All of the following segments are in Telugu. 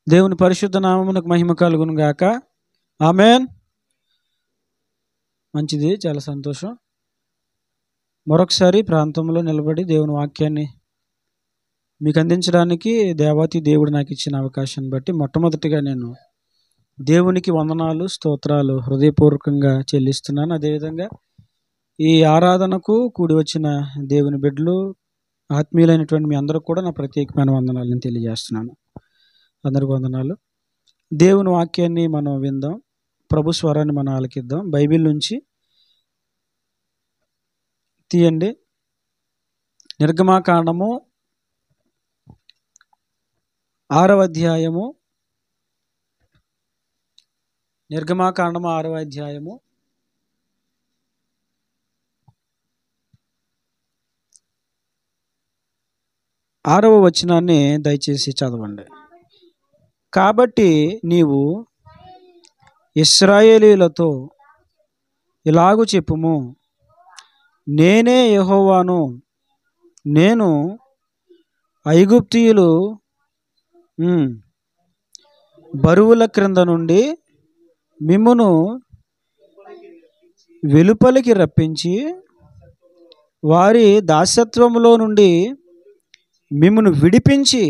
దేవుని పరిశుద్ధ నామమునకు మహిమ కలుగును గాక. ఆమేన్. మంచిది, చాలా సంతోషం. మరొకసారి ప్రాంతంలో నిలబడి దేవుని వాక్యాన్ని మీకు అందించడానికి దేవాతి దేవుడు నాకు ఇచ్చిన అవకాశాన్ని బట్టి మొట్టమొదటిగా నేను దేవునికి వందనాలు, స్తోత్రాలు హృదయపూర్వకంగా చెల్లిస్తున్నాను. అదేవిధంగా ఈ ఆరాధనకు కూడి వచ్చిన దేవుని బిడ్డలు, ఆత్మీయులైనటువంటి మీ అందరూ కూడా నా ప్రత్యేకమైన వందనాలను తెలియజేస్తున్నాను. అందరికి వందనాలు. దేవుని వాక్యాన్ని మనం విందాం, ప్రభు స్వరాన్ని మనం ఆలకిద్దాం. బైబిల్ నుంచి తీయండి. నిర్గమాకాండము 6వ అధ్యాయము. నిర్గమాకాండము 6వ అధ్యాయము 6వ వచనాన్ని దయచేసి చదవండి. కాబట్టి నీవు ఇశ్రాయేలీయులతో ఇలాగు చెప్పుము, నేనే యెహోవాను. నేను ఐగుప్తీయులు బరువుల క్రింద నుండి మిమ్మును వెలుపలికి రప్పించి వారి దాస్యత్వములో నుండి మిమ్మును విడిపించి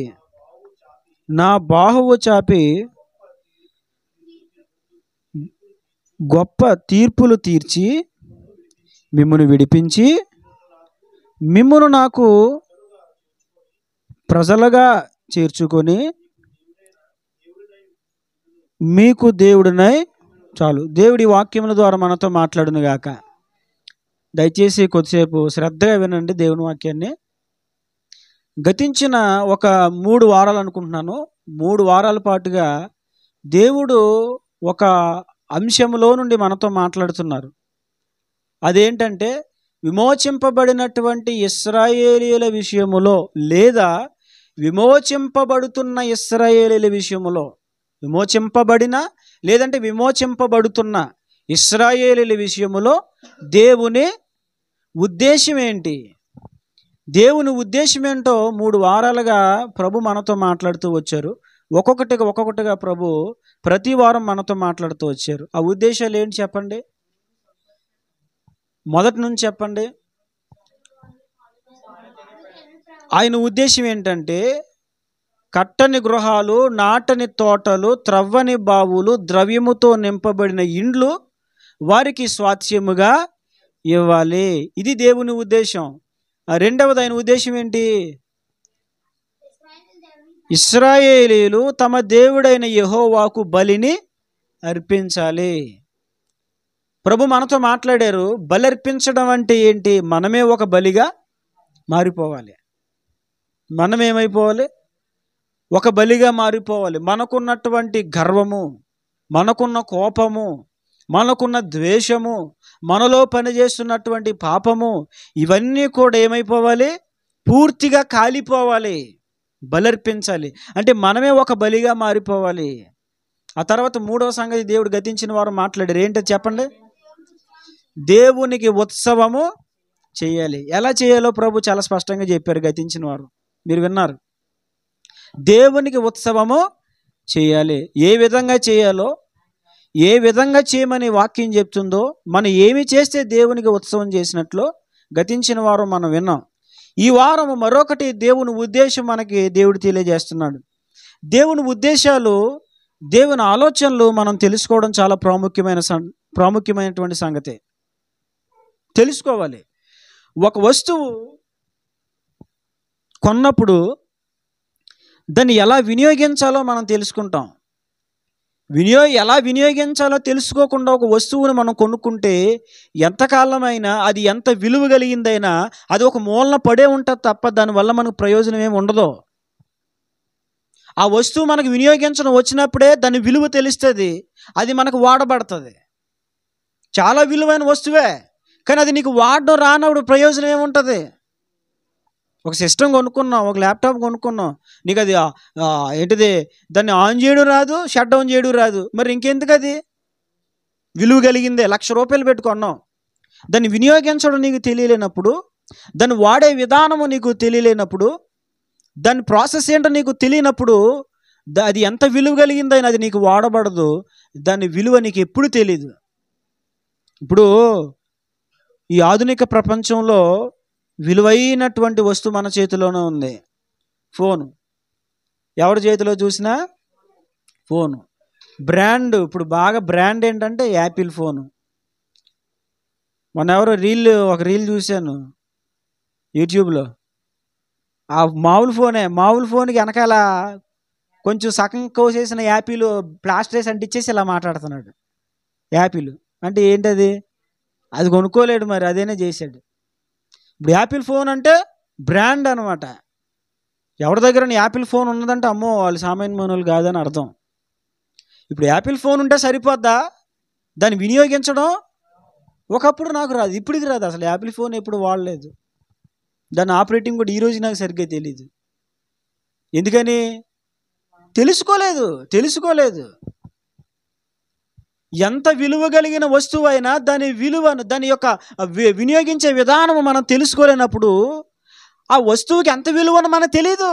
నా బాహువు చాపి గొప్ప తీర్పులు తీర్చి మిమ్మును విడిపించి మిమ్మును నాకు ప్రజలుగా చేర్చుకొని మీకు దేవుడినై. చాలు. దేవుడి వాక్యముల ద్వారా మనతో మాట్లాడును గాక. దయచేసి కొద్దిసేపు శ్రద్ధగా వినండి దేవుని వాక్యాన్ని. గతించిన ఒక 3 వారాలు అనుకుంటున్నాను, 3 వారాల పాటుగా దేవుడు ఒక అంశములో నుండి మనతో మాట్లాడుతున్నారు. అదేంటంటే విమోచింపబడినటువంటి ఇశ్రాయేలీయుల విషయములో, లేదా విమోచింపబడుతున్న ఇశ్రాయేలీయుల విషయములో, విమోచింపబడిన లేదంటే విమోచింపబడుతున్న ఇశ్రాయేలీయుల విషయములో దేవుని ఉద్దేశం ఏంటి, దేవుని ఉద్దేశం ఏంటో 3 వారాలుగా ప్రభు మనతో మాట్లాడుతూ వచ్చారు. ఒక్కొక్కటిగా ప్రభు ప్రతి వారం మనతో మాట్లాడుతూ వచ్చారు. ఆ ఉద్దేశాలు ఏంటి చెప్పండి, మొదటి నుంచి చెప్పండి. ఆయన ఉద్దేశం ఏంటంటే కట్టని గృహాలు, నాటని తోటలు, త్రవ్వని బావులు, ద్రవ్యముతో నింపబడిన ఇండ్లు వారికి స్వాస్థ్యముగా ఇవ్వాలి. ఇది దేవుని ఉద్దేశం. రెండవది ఆయన ఉద్దేశం ఏంటి, ఇశ్రాయేలీయులు తమ దేవుడైన యెహోవాకు బలిని అర్పించాలి. ప్రభు మనతో మాట్లాడారు. బలి అర్పించడం అంటే ఏంటి, మనమే ఒక బలిగా మారిపోవాలి. మనం ఏమైపోవాలి, ఒక బలిగా మారిపోవాలి. మనకున్నటువంటి గర్వము, మనకున్న కోపము, మనకున్న ద్వేషము, మనలో పనిచేస్తున్నటువంటి పాపము, ఇవన్నీ కూడా ఏమైపోవాలి, పూర్తిగా కాలిపోవాలి. బలర్పించాలి అంటే మనమే ఒక బలిగా మారిపోవాలి. ఆ తర్వాత 3వ సంగతి దేవుడు గతించిన వారు మాట్లాడారు. ఏంటో చెప్పండి, దేవునికి ఉత్సవము చేయాలి. ఎలా చేయాలో ప్రభు చాలా స్పష్టంగా చెప్పారు. గతించిన వారు మీరు విన్నారు. దేవునికి ఉత్సవము చేయాలి. ఏ విధంగా చేయాలో, ఏ విధంగా చేయమని వాక్యం చెప్తుందో, మనం ఏమి చేస్తే దేవునికి ఉత్సవం చేసినట్లు గతించిన వారు మనం విన్నాం. ఈ వారం మరొకటి దేవుని ఉద్దేశం మనకి దేవుడు తెలియజేస్తున్నాడు. దేవుని ఉద్దేశాలు, దేవుని ఆలోచనలు మనం తెలుసుకోవడం చాలా ప్రాముఖ్యమైనటువంటి సంగతి. తెలుసుకోవాలి. ఒక వస్తువు కొన్నప్పుడు దాన్ని ఎలా వినియోగించాలో మనం తెలుసుకుంటాం. ఎలా వినియోగించాలో తెలుసుకోకుండా ఒక వస్తువును మనం కొనుక్కుంటే ఎంతకాలమైనా, అది ఎంత విలువ కలిగిందైనా అది ఒక మూలన పడే ఉంటుంది తప్ప దానివల్ల మనకు ప్రయోజనం ఏమి ఉండదు. ఆ వస్తువు మనకు వినియోగించడం వచ్చినప్పుడే దాని విలువ తెలుస్తుంది, అది మనకు వాడబడుతుంది. చాలా విలువైన వస్తువే, కానీ అది నీకు వాడడం రానప్పుడు ప్రయోజనం ఏముంటుంది. ఒక సిస్టమ్ కొనుక్కున్నాం, ఒక ల్యాప్టాప్ కొనుక్కున్నాం, నీకు అది ఏంటిది, దాన్ని ఆన్ చేయడం రాదు, షట్ డౌన్ చేయడం రాదు, మరి ఇంకెందుకు? అది విలువ కలిగిందే, 1,00,000 రూపాయలు పెట్టుకున్నాం. దాన్ని వినియోగించడం నీకు తెలియలేనప్పుడు, దాన్ని వాడే విధానము నీకు తెలియలేనప్పుడు, దాని ప్రాసెస్ ఏంటో నీకు తెలియనప్పుడు అది ఎంత విలువ కలిగిందని అది నీకు వాడబడదు, దాని విలువ నీకు ఎప్పుడు తెలీదు. ఇప్పుడు ఈ ఆధునిక ప్రపంచంలో విలువైనటువంటి వస్తువు మన చేతిలోనే ఉంది, ఫోను. ఎవరి చేతిలో చూసినా ఫోను. బ్రాండ్, ఇప్పుడు బాగా బ్రాండ్ ఏంటంటే యాపిల్ ఫోను. మొన్న ఎవరో ఒక రీల్ చూశాను యూట్యూబ్లో. ఆ మామూలు ఫోన్కి వెనకాల కొంచెం సగం కోసేసిన యాపిల్ ప్లాస్టర్ వేసి అంటించేసి ఇలా మాట్లాడుతున్నాడు. యాపిల్ అంటే ఏంటది? అది కొనుక్కోలేడు, మరి అదేనే చేశాడు. ఇప్పుడు యాపిల్ ఫోన్ అంటే బ్రాండ్ అనమాట. ఎవరి దగ్గర యాపిల్ ఫోన్ ఉన్నదంటే అమ్మో వాళ్ళు సామాన్య మనులు కాదని అర్థం. ఇప్పుడు యాపిల్ ఫోన్ ఉంటే సరిపోద్దా? దాన్ని వినియోగించడం ఒకప్పుడు నాకు రాదు, ఇప్పటికి రాదు. అసలు యాపిల్ ఫోన్ ఎప్పుడు వాడలేదు, దాని ఆపరేటింగ్ కూడా ఈరోజు నాకు సరిగ్గా తెలియదు. ఎందుకని? తెలుసుకోలేదు. ఎంత విలువ కలిగిన వస్తువు అయినా దాని విలువను, దాని యొక్క వినియోగించే విధానం మనం తెలుసుకోలేనప్పుడు ఆ వస్తువుకి ఎంత విలువను మనకు తెలీదు.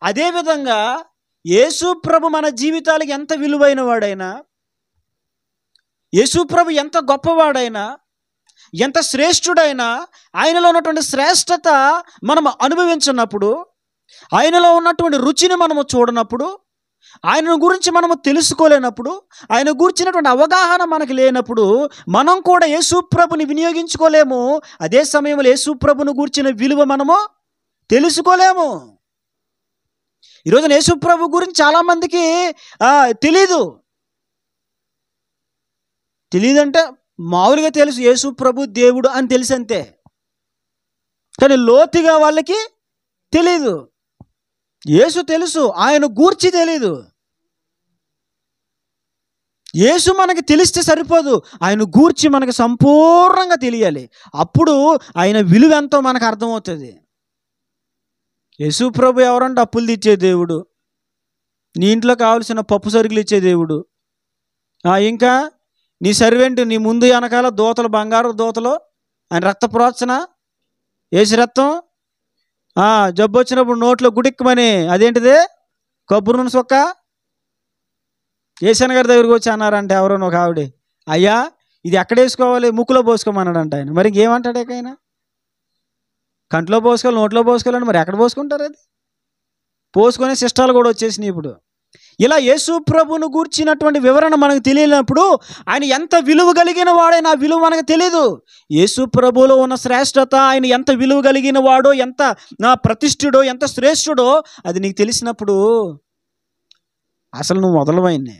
అదేవిధంగా యేసు ప్రభు మన జీవితాలకి ఎంత విలువైన వాడైనా, యేసు ప్రభు ఎంత గొప్పవాడైనా, ఎంత శ్రేష్ఠుడైనా, ఆయనలో ఉన్నటువంటి శ్రేష్టత మనం అనుభవించినప్పుడు, ఆయనలో ఉన్నటువంటి రుచిని మనము చూడనప్పుడు, ఆయన గురించి మనము తెలుసుకోలేనప్పుడు, ఆయన గురించినటువంటి అవగాహన మనకు లేనప్పుడు మనం కూడా యేసు ప్రభుని వినియోగించుకోలేము. అదే సమయంలో యేసు ప్రభుని గురించిన విలువ మనము తెలుసుకోలేము. ఈరోజు యేసు ప్రభు గురించి చాలామందికి తెలీదంటే మామూలుగా తెలుసు, యేసు ప్రభు దేవుడు అని తెలుసు అంతే. కానీ లోతుగా వాళ్ళకి తెలీదు. యేసు తెలుసు, ఆయన గూర్చి తెలీదు. యేసు మనకి తెలిస్తే సరిపోదు, ఆయన గూర్చి మనకు సంపూర్ణంగా తెలియాలి. అప్పుడు ఆయన విలువ ఎంతో మనకు అర్థమవుతుంది. యేసు ప్రభు ఎవరంటే అప్పులు తీర్చే దేవుడు, నీ ఇంట్లో కావాల్సిన పప్పు సరుకులు ఇచ్చే దేవుడు. ఇంకా నీ సర్వెంట్, నీ ముందు వెనకాల దూతలు, బంగారు దూతలు, ఆయన రక్త ప్రోత్సన, ఏసు రక్తం. జబ్బు వచ్చినప్పుడు నోట్లో గుడిక్కమని అదేంటిది కొబ్బరి నూనె సొక్క ఏసన్న గారి దగ్గరికి వచ్చి అన్నారంటే ఎవరోనో ఒక ఆవిడ, అయ్యా ఇది ఎక్కడ వేసుకోవాలి? ముక్కులో పోసుకోమన్నాడంట ఆయన. మరి ఇంకేమంటాడు? ఆయన కంట్లో పోసుకోవాలి, నోట్లో పోసుకోవాలని మరి ఎక్కడ పోసుకుంటారు? అది పోసుకునే శిష్టాలు కూడా వచ్చేసినాయి ఇప్పుడు. ఇలా యేసు ప్రభువును గూర్చినటువంటి వివరణ మనకు తెలియనప్పుడు ఆయన ఎంత విలువ కలిగిన వాడైనా ఆ విలువ మనకు తెలియదు. యేసు ప్రభువులో ఉన్న శ్రేష్టత, ఆయన ఎంత విలువ కలిగిన వాడో, ఎంత ప్రతిష్ఠుడో, ఎంత శ్రేష్ఠుడో అది నీకు తెలిసినప్పుడు అసలు నువ్వు మొదలమైంది.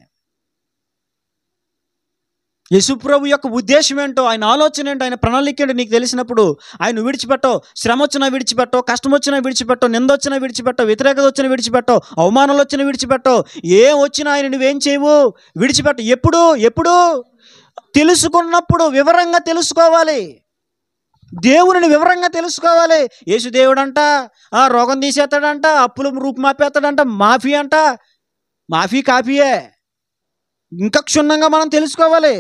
యేసు ప్రభు యొక్క ఉద్దేశం ఏంటో, ఆయన ఆలోచన ఏంటో, ఆయన ప్రణాళిక ఏంటో నీకు తెలిసినప్పుడు ఆయన విడిచిపెట్టవు. శ్రమ వచ్చినా విడిచిపెట్టవు, కష్టం వచ్చినా విడిచిపెట్టవు, నింద వచ్చినా విడిచిపెట్టవు, వ్యతిరేకత వచ్చినా విడిచిపెట్టవు, అవమానాలు వచ్చినా విడిచిపెట్టవు. ఏం వచ్చినా ఆయన నువ్వేం చేయవు, విడిచిపెట్టవు. ఎప్పుడు తెలుసుకున్నప్పుడు వివరంగా తెలుసుకోవాలి. దేవుని వివరంగా తెలుసుకోవాలి. యేసు దేవుడంట, రోగం తీసేస్తాడంట, అప్పులు రూపుమాపేస్తాడంట, మాఫీ అంట. మాఫీ కాఫీయే. ఇంకా క్షుణ్ణంగా మనం తెలుసుకోవాలి.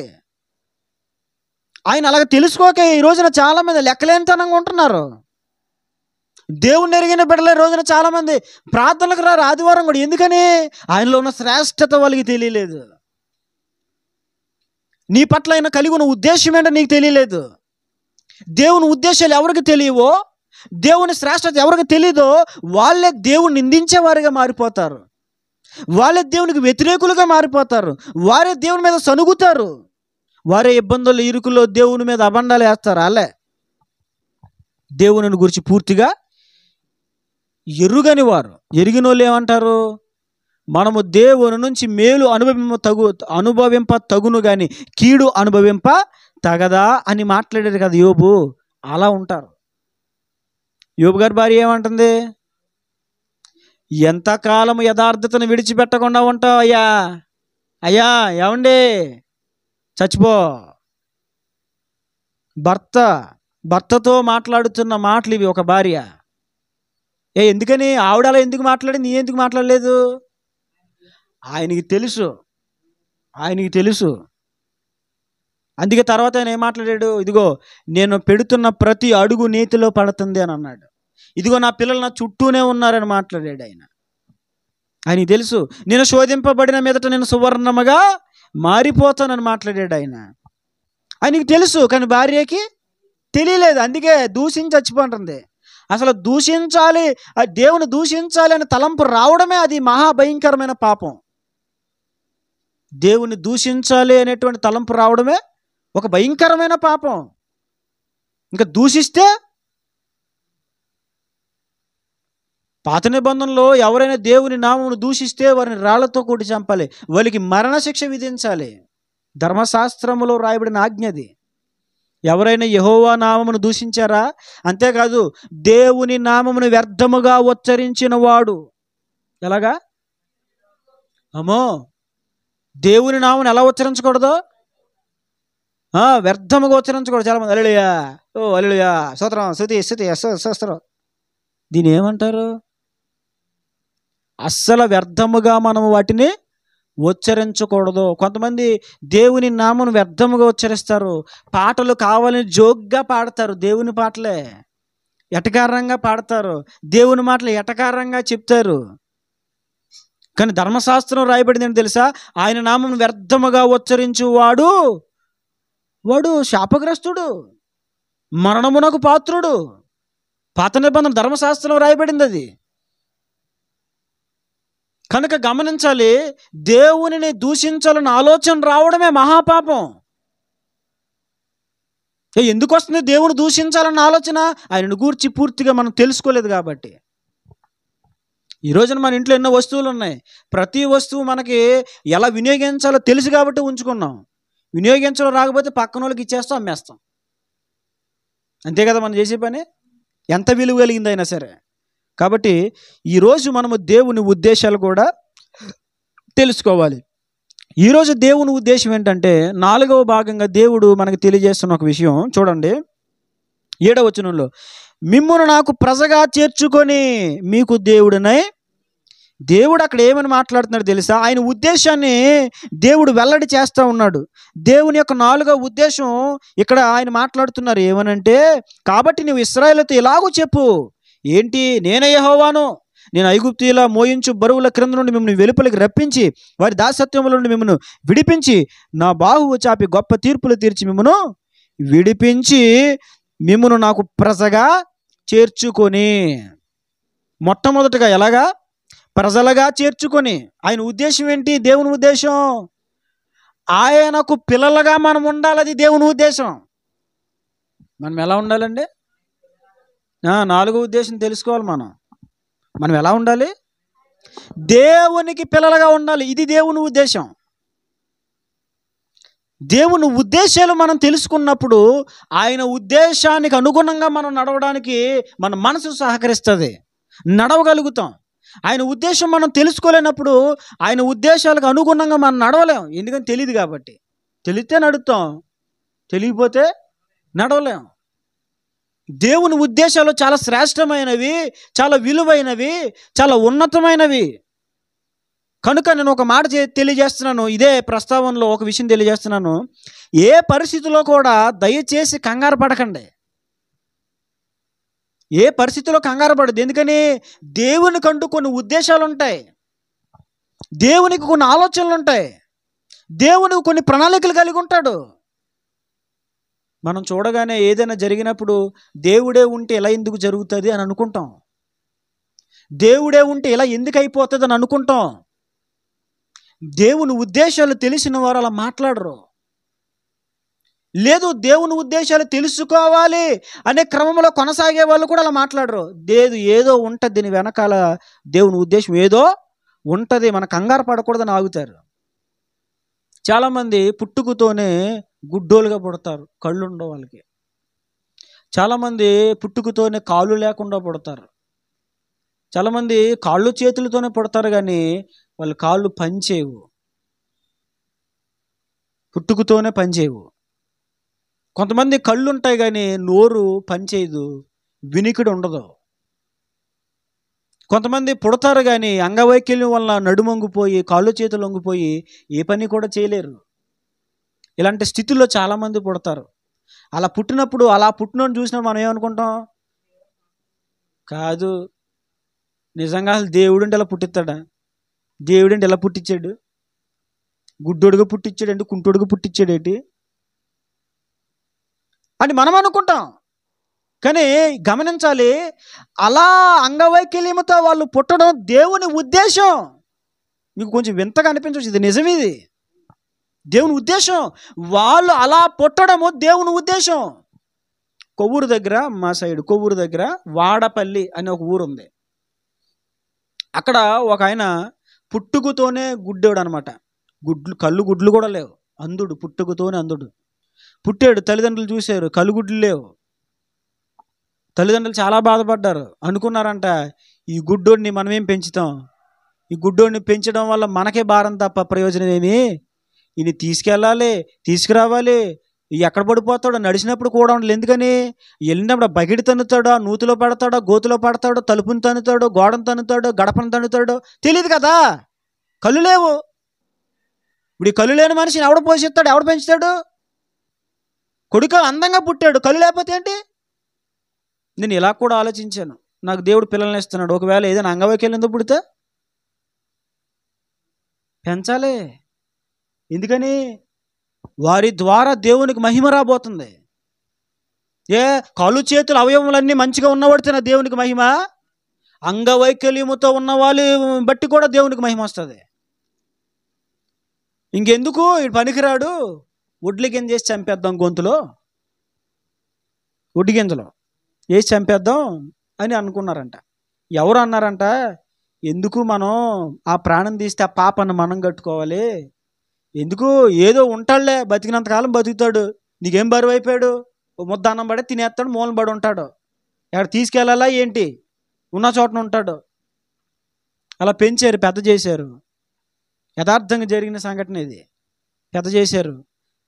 ఆయన అలాగ తెలుసుకోక ఈ రోజున చాలామంది లెక్కలేనితనంగా ఉంటున్నారు. దేవుణ్ణి ఎరిగిన బిడ్డలు ఈ రోజున చాలామంది ప్రార్థనలకు రారు ఆదివారం కూడా. ఎందుకని? ఆయనలో ఉన్న శ్రేష్టత వాళ్ళకి తెలియలేదు. నీ పట్ల ఆయన కలిగి ఉన్న ఉద్దేశం ఏంటో నీకు తెలియలేదు. దేవుని ఉద్దేశాలు ఎవరికి తెలియవో, దేవుని శ్రేష్టత ఎవరికి తెలియదో వాళ్ళే దేవుని నిందించేవారిగా మారిపోతారు. వాళ్ళే దేవునికి వ్యతిరేకులుగా మారిపోతారు. వారే దేవుని మీద సనుగుతారు. వారే ఇబ్బందులు, ఇరుకుల్లో దేవుని మీద అబండాలు వేస్తారు. వాళ్ళే దేవుని గురించి పూర్తిగా ఎరుగని వారు. ఎరిగిన వాళ్ళు ఏమంటారు? మనము దేవుని నుంచి మేలు అనుభవింప తగును కానీ కీడు అనుభవింప తగదా అని మాట్లాడారు కదా యోబు. అలా ఉంటారు. యోబు గారి భార్య ఏమంటుంది? ఎంతకాలం యథార్థతను విడిచిపెట్టకుండా ఉంటావు అయ్యా ఏమండి, చచ్చిపో. భర్తతో మాట్లాడుతున్న మాటలు ఇవి ఒక భార్య. ఎందుకని? ఆవిడ అలా ఎందుకు మాట్లాడింది, నీ ఎందుకు మాట్లాడలేదు? ఆయనకి తెలుసు. అందుకే తర్వాత ఆయన ఏం మాట్లాడాడు? ఇదిగో నేను పెడుతున్న ప్రతి అడుగు నీతిలో పడుతుంది అని అన్నాడు. ఇదిగో నా పిల్లలు నా చుట్టూనే ఉన్నారని మాట్లాడాడు ఆయన. ఆయనకి తెలుసు, నేను శోధింపబడిన మీదట నేను సువర్ణముగా మారిపోతానని మాట్లాడాడు ఆయన. ఆయనకి తెలుసు, కానీ భార్యకి తెలియలేదు. అందుకే దూషించి చచ్చిపోతుంది. అసలు దూషించాలి, దేవుని దూషించాలి అనే తలంపు రావడమే అది మహాభయంకరమైన పాపం. దేవుని దూషించాలి అనేటువంటి తలంపు రావడమే ఒక భయంకరమైన పాపం. ఇంకా దూషిస్తే, పాత నిబంధనలో ఎవరైనా దేవుని నామమును దూషిస్తే వారిని రాళ్లతో కొట్టి చంపాలి, వాళ్ళకి మరణశిక్ష విధించాలి. ధర్మశాస్త్రములో రాయబడిన ఆజ్ఞది. ఎవరైనా యెహోవా నామమును దూషించారా? అంతేకాదు, దేవుని నామమును వ్యర్థముగా ఉచ్చరించిన వాడు ఎలాగా? అమ్మో, దేవుని నామమును ఎలా ఉచ్చరించకూడదు? వ్యర్థముగా ఉచ్చరించకూడదు. చాలామంది హల్లెలూయా, ఓ హల్లెలూయా, స్తోత్రం, స్తుతి స్తుతి స్తోత్రం. దీని ఏమంటారు? అస్సలు వ్యర్థముగా మనము వాటిని ఉచ్చరించకూడదు. కొంతమంది దేవుని నామను వ్యర్థముగా ఉచ్చరిస్తారు. పాటలు కావాలని జోగ్గా పాడతారు, దేవుని పాటలే ఎటకారంగా పాడతారు, దేవుని మాటలు ఎటకారంగా చెప్తారు. కానీ ధర్మశాస్త్రం రాయబడింది ఏంటి తెలుసా? ఆయన నామను వ్యర్థముగా ఉచ్చరించువాడు వాడు శాపగ్రస్తుడు, మరణమునకు పాత్రుడు. పాత నిబంధన ధర్మశాస్త్రం రాయబడింది అది. కనుక గమనించాలి, దేవునిని దూషించాలని ఆలోచన రావడమే మహాపాపం. ఎందుకు వస్తుంది దేవుని దూషించాలన్న ఆలోచన? ఆయనను గూర్చి పూర్తిగా మనం తెలుసుకోలేదు కాబట్టి. ఈ రోజున మన ఇంట్లో ఎన్నో వస్తువులు ఉన్నాయి. ప్రతి వస్తువు మనకి ఎలా వినియోగించాలో తెలుసు కాబట్టి ఉంచుకున్నాం. వినియోగించడం రాకపోతే పక్కన వాళ్ళకి ఇచ్చేస్తాం, అమ్మేస్తాం. అంతే కదా మనం చేసే పని, ఎంత విలువ కలిగిందైనా సరే. కాబట్టి ఈరోజు మనము దేవుని ఉద్దేశాలు కూడా తెలుసుకోవాలి. ఈరోజు దేవుని ఉద్దేశం ఏంటంటే, 4వ భాగంగా దేవుడు మనకు తెలియజేస్తున్న ఒక విషయం చూడండి. 7వ వచనంలో, మిమ్మును నాకు ప్రజగా చేర్చుకొని మీకు దేవుడినై. దేవుడు అక్కడ ఏమని మాట్లాడుతున్నాడు తెలుసా? ఆయన ఉద్దేశాన్ని దేవుడు వెల్లడి చేస్తూ ఉన్నాడు. దేవుని యొక్క 4వ ఉద్దేశం ఇక్కడ ఆయన మాట్లాడుతున్నారు. ఏమనంటే, కాబట్టి నువ్వు ఇశ్రాయేలుతో ఇలాగూ చెప్పు, ఏంటి? నేనే యెహోవాను, నేను ఐగుప్తీయుల మోయించు బరువుల క్రింద నుండి మిమ్మల్ని వెలుపలికి రప్పించి వారి దాసత్వముల నుండి మిమ్మల్ని విడిపించి నా బాహువు చాపి గొప్ప తీర్పులు తీర్చి మిమ్మను విడిపించి మిమ్మను నాకు ప్రజగా చేర్చుకొని. మొట్టమొదటిగా ఎలాగా? ప్రజలుగా చేర్చుకొని. ఆయన ఉద్దేశం ఏంటి? దేవుని ఉద్దేశం ఆయనకు పిల్లలుగా మనం ఉండాలి. అది దేవుని ఉద్దేశం. మనం ఎలా ఉండాలండి? 4వ ఉద్దేశం తెలుసుకోవాలి. మనం ఎలా ఉండాలి? దేవునికి పిల్లలుగా ఉండాలి. ఇది దేవుని ఉద్దేశం. దేవుని ఉద్దేశాలు మనం తెలుసుకున్నప్పుడు ఆయన ఉద్దేశానికి అనుగుణంగా మనం నడవడానికి మన మనసు సహకరిస్తుంది, నడవగలుగుతాం. ఆయన ఉద్దేశం మనం తెలుసుకోలేనప్పుడు ఆయన ఉద్దేశాలకు అనుగుణంగా మనం నడవలేం. ఎందుకంటే తెలియదు కాబట్టి. తెలిస్తే నడుస్తాం, తెలియకపోతే నడవలేం. దేవుని ఉద్దేశాలు చాలా శ్రేష్టమైనవి, చాలా విలువైనవి, చాలా ఉన్నతమైనవి. కనుక నేను ఒక మాట తెలియజేస్తున్నాను. ఇదే ప్రస్తావనలో ఒక విషయం తెలియజేస్తున్నాను. ఏ పరిస్థితిలో కూడా దయచేసి కంగారు పడకండి. ఏ పరిస్థితిలో కంగారు పడదు. ఎందుకని? దేవునికంటూ కొన్ని ఉద్దేశాలు ఉంటాయి, దేవునికి కొన్ని ఆలోచనలు ఉంటాయి, దేవునికి కొన్ని ప్రణాళికలు కలిగి ఉంటాడు. మనం చూడగానే ఏదైనా జరిగినప్పుడు దేవుడే ఉంటే ఇలా ఎందుకు జరుగుతుంది అని అనుకుంటాం, దేవుడే ఉంటే ఇలా ఎందుకు అయిపోతుంది అని అనుకుంటాం. దేవుని ఉద్దేశాలు తెలిసిన వారు అలా మాట్లాడరు. లేదు, దేవుని ఉద్దేశాలు తెలుసుకోవాలి అనే క్రమంలో కొనసాగే వాళ్ళు కూడా అలా మాట్లాడరు. ఏదో ఉంటుంది దీని వెనకాల, దేవుని ఉద్దేశం ఏదో ఉంటుంది, మన కంగారు పడకూడదని ఆగుతారు. చాలామంది పుట్టుకతోనే గుడ్డోలుగా పుడతారు, కళ్ళు ఉండవు వాళ్ళకి. చాలామంది పుట్టుకతోనే కాళ్ళు లేకుండా పుడతారు. చాలామంది కాళ్ళు చేతులతోనే పుడతారు, కానీ వాళ్ళ కాళ్ళు పనిచేయవు, పుట్టుకతోనే పనిచేయవు. కొంతమంది కళ్ళు ఉంటాయి కానీ నోరు పనిచేయదు, వినికిడి ఉండదు. కొంతమంది పుడతారు కానీ అంగవైకల్యం వల్ల నడుమొంగిపోయి కాళ్ళు చేతులు వంగిపోయి ఏ పని కూడా చేయలేరు. ఇలాంటి స్థితిలో చాలామంది పుడతారు. అలా పుట్టినోని చూసినా మనం ఏమనుకుంటాం? కాదు, నిజంగా దేవుడు అంటే అలా పుట్టిస్తాడా? దేవుడేంటి ఎలా పుట్టించాడు? గుడ్డోడుగా పుట్టించాడండి, కుంటోడుగా పుట్టించాడేంటి అని మనం అనుకుంటాం. కానీ గమనించాలి, అలా అంగవైకల్యముతో వాళ్ళు పుట్టడం దేవుని ఉద్దేశం. మీకు కొంచెం వింతగా అనిపించవచ్చు, ఇది నిజమేది, దేవుని ఉద్దేశం. వాళ్ళు అలా పుట్టడము దేవుని ఉద్దేశం. కొవ్వూరు దగ్గర, మా సైడ్ కొవ్వూరు దగ్గర వాడపల్లి అనే ఒక ఊరు ఉంది. అక్కడ ఒక ఆయన పుట్టుకతోనే గుడ్డోడు అనమాట. గుడ్లు కూడా లేవు, అంధుడు, పుట్టుకతోనే అంధుడు. పుట్టాడు, తల్లిదండ్రులు చూశారు, కళ్ళుగుడ్లు లేవు. తల్లిదండ్రులు చాలా బాధపడ్డారు. అనుకున్నారంట, ఈ గుడ్డోడిని మనమేం పెంచుతాం, ఈ గుడ్డోడిని పెంచడం వల్ల మనకే భారం తప్ప ప్రయోజనం ఏమి, ఈయన తీసుకెళ్ళాలి, తీసుకురావాలి, ఎక్కడ పడిపోతాడో, నడిచినప్పుడు కూడా ఉండాలి. ఎందుకని వెళ్ళినప్పుడు బకెట్ తన్నుతాడో, నూతిలో పడతాడో, గోతులో పడతాడో, తలుపుని తన్నుతాడో, గోడను తన్నుతాడో, గడపను తన్నుతాడో తెలియదు కదా, కళ్ళు లేవు. ఇప్పుడు ఈ కళ్ళు లేని మనిషిని ఎవడ పోషిస్తాడు, ఎవడ పెంచుతాడు? కొడుకు అందంగా పుట్టాడు, కళ్ళు లేకపోతే ఏంటి? నేను ఇలా కూడా ఆలోచించాను, నాకు దేవుడు పిల్లల్ని ఇస్తున్నాడు, ఒకవేళ ఏదైనా అంగవైకల్యంతో పుడితే పెంచాలి. ఎందుకని? వారి ద్వారా దేవునికి మహిమ రాబోతుంది. కాలు చేతులు అవయవములన్నీ మంచిగా ఉన్నవాడితేనే దేవునికి మహిమ. అంగవైకల్యముతో ఉన్న వాళ్ళు బట్టి కూడా దేవునికి మహిమ వస్తుంది. ఇంకెందుకు పనికిరాడు, ఒడ్లి గింజ వేసి చంపేద్దాం, గొంతులో ఒడ్డి గింజలో వేసి చంపేద్దాం అని అనుకున్నారంట. ఎవరు అన్నారంట, ఎందుకు మనం ఆ ప్రాణం తీస్తే ఆ పాపను మనం కట్టుకోవాలి, ఎందుకు, ఏదో ఉంటాడులే, బతికినంతకాలం బతుకుతాడు, నీకేం బరువు అయిపోయాడు, ముద్ద అన్నం పడే తినేస్తాడు, మూలం పడి ఉంటాడు, ఎక్కడ తీసుకెళ్ళాలా ఏంటి, ఉన్న చోటన ఉంటాడు. అలా పెంచారు, పెద్ద చేశారు. యథార్థంగా జరిగిన సంఘటన ఇది. పెద్ద చేశారు.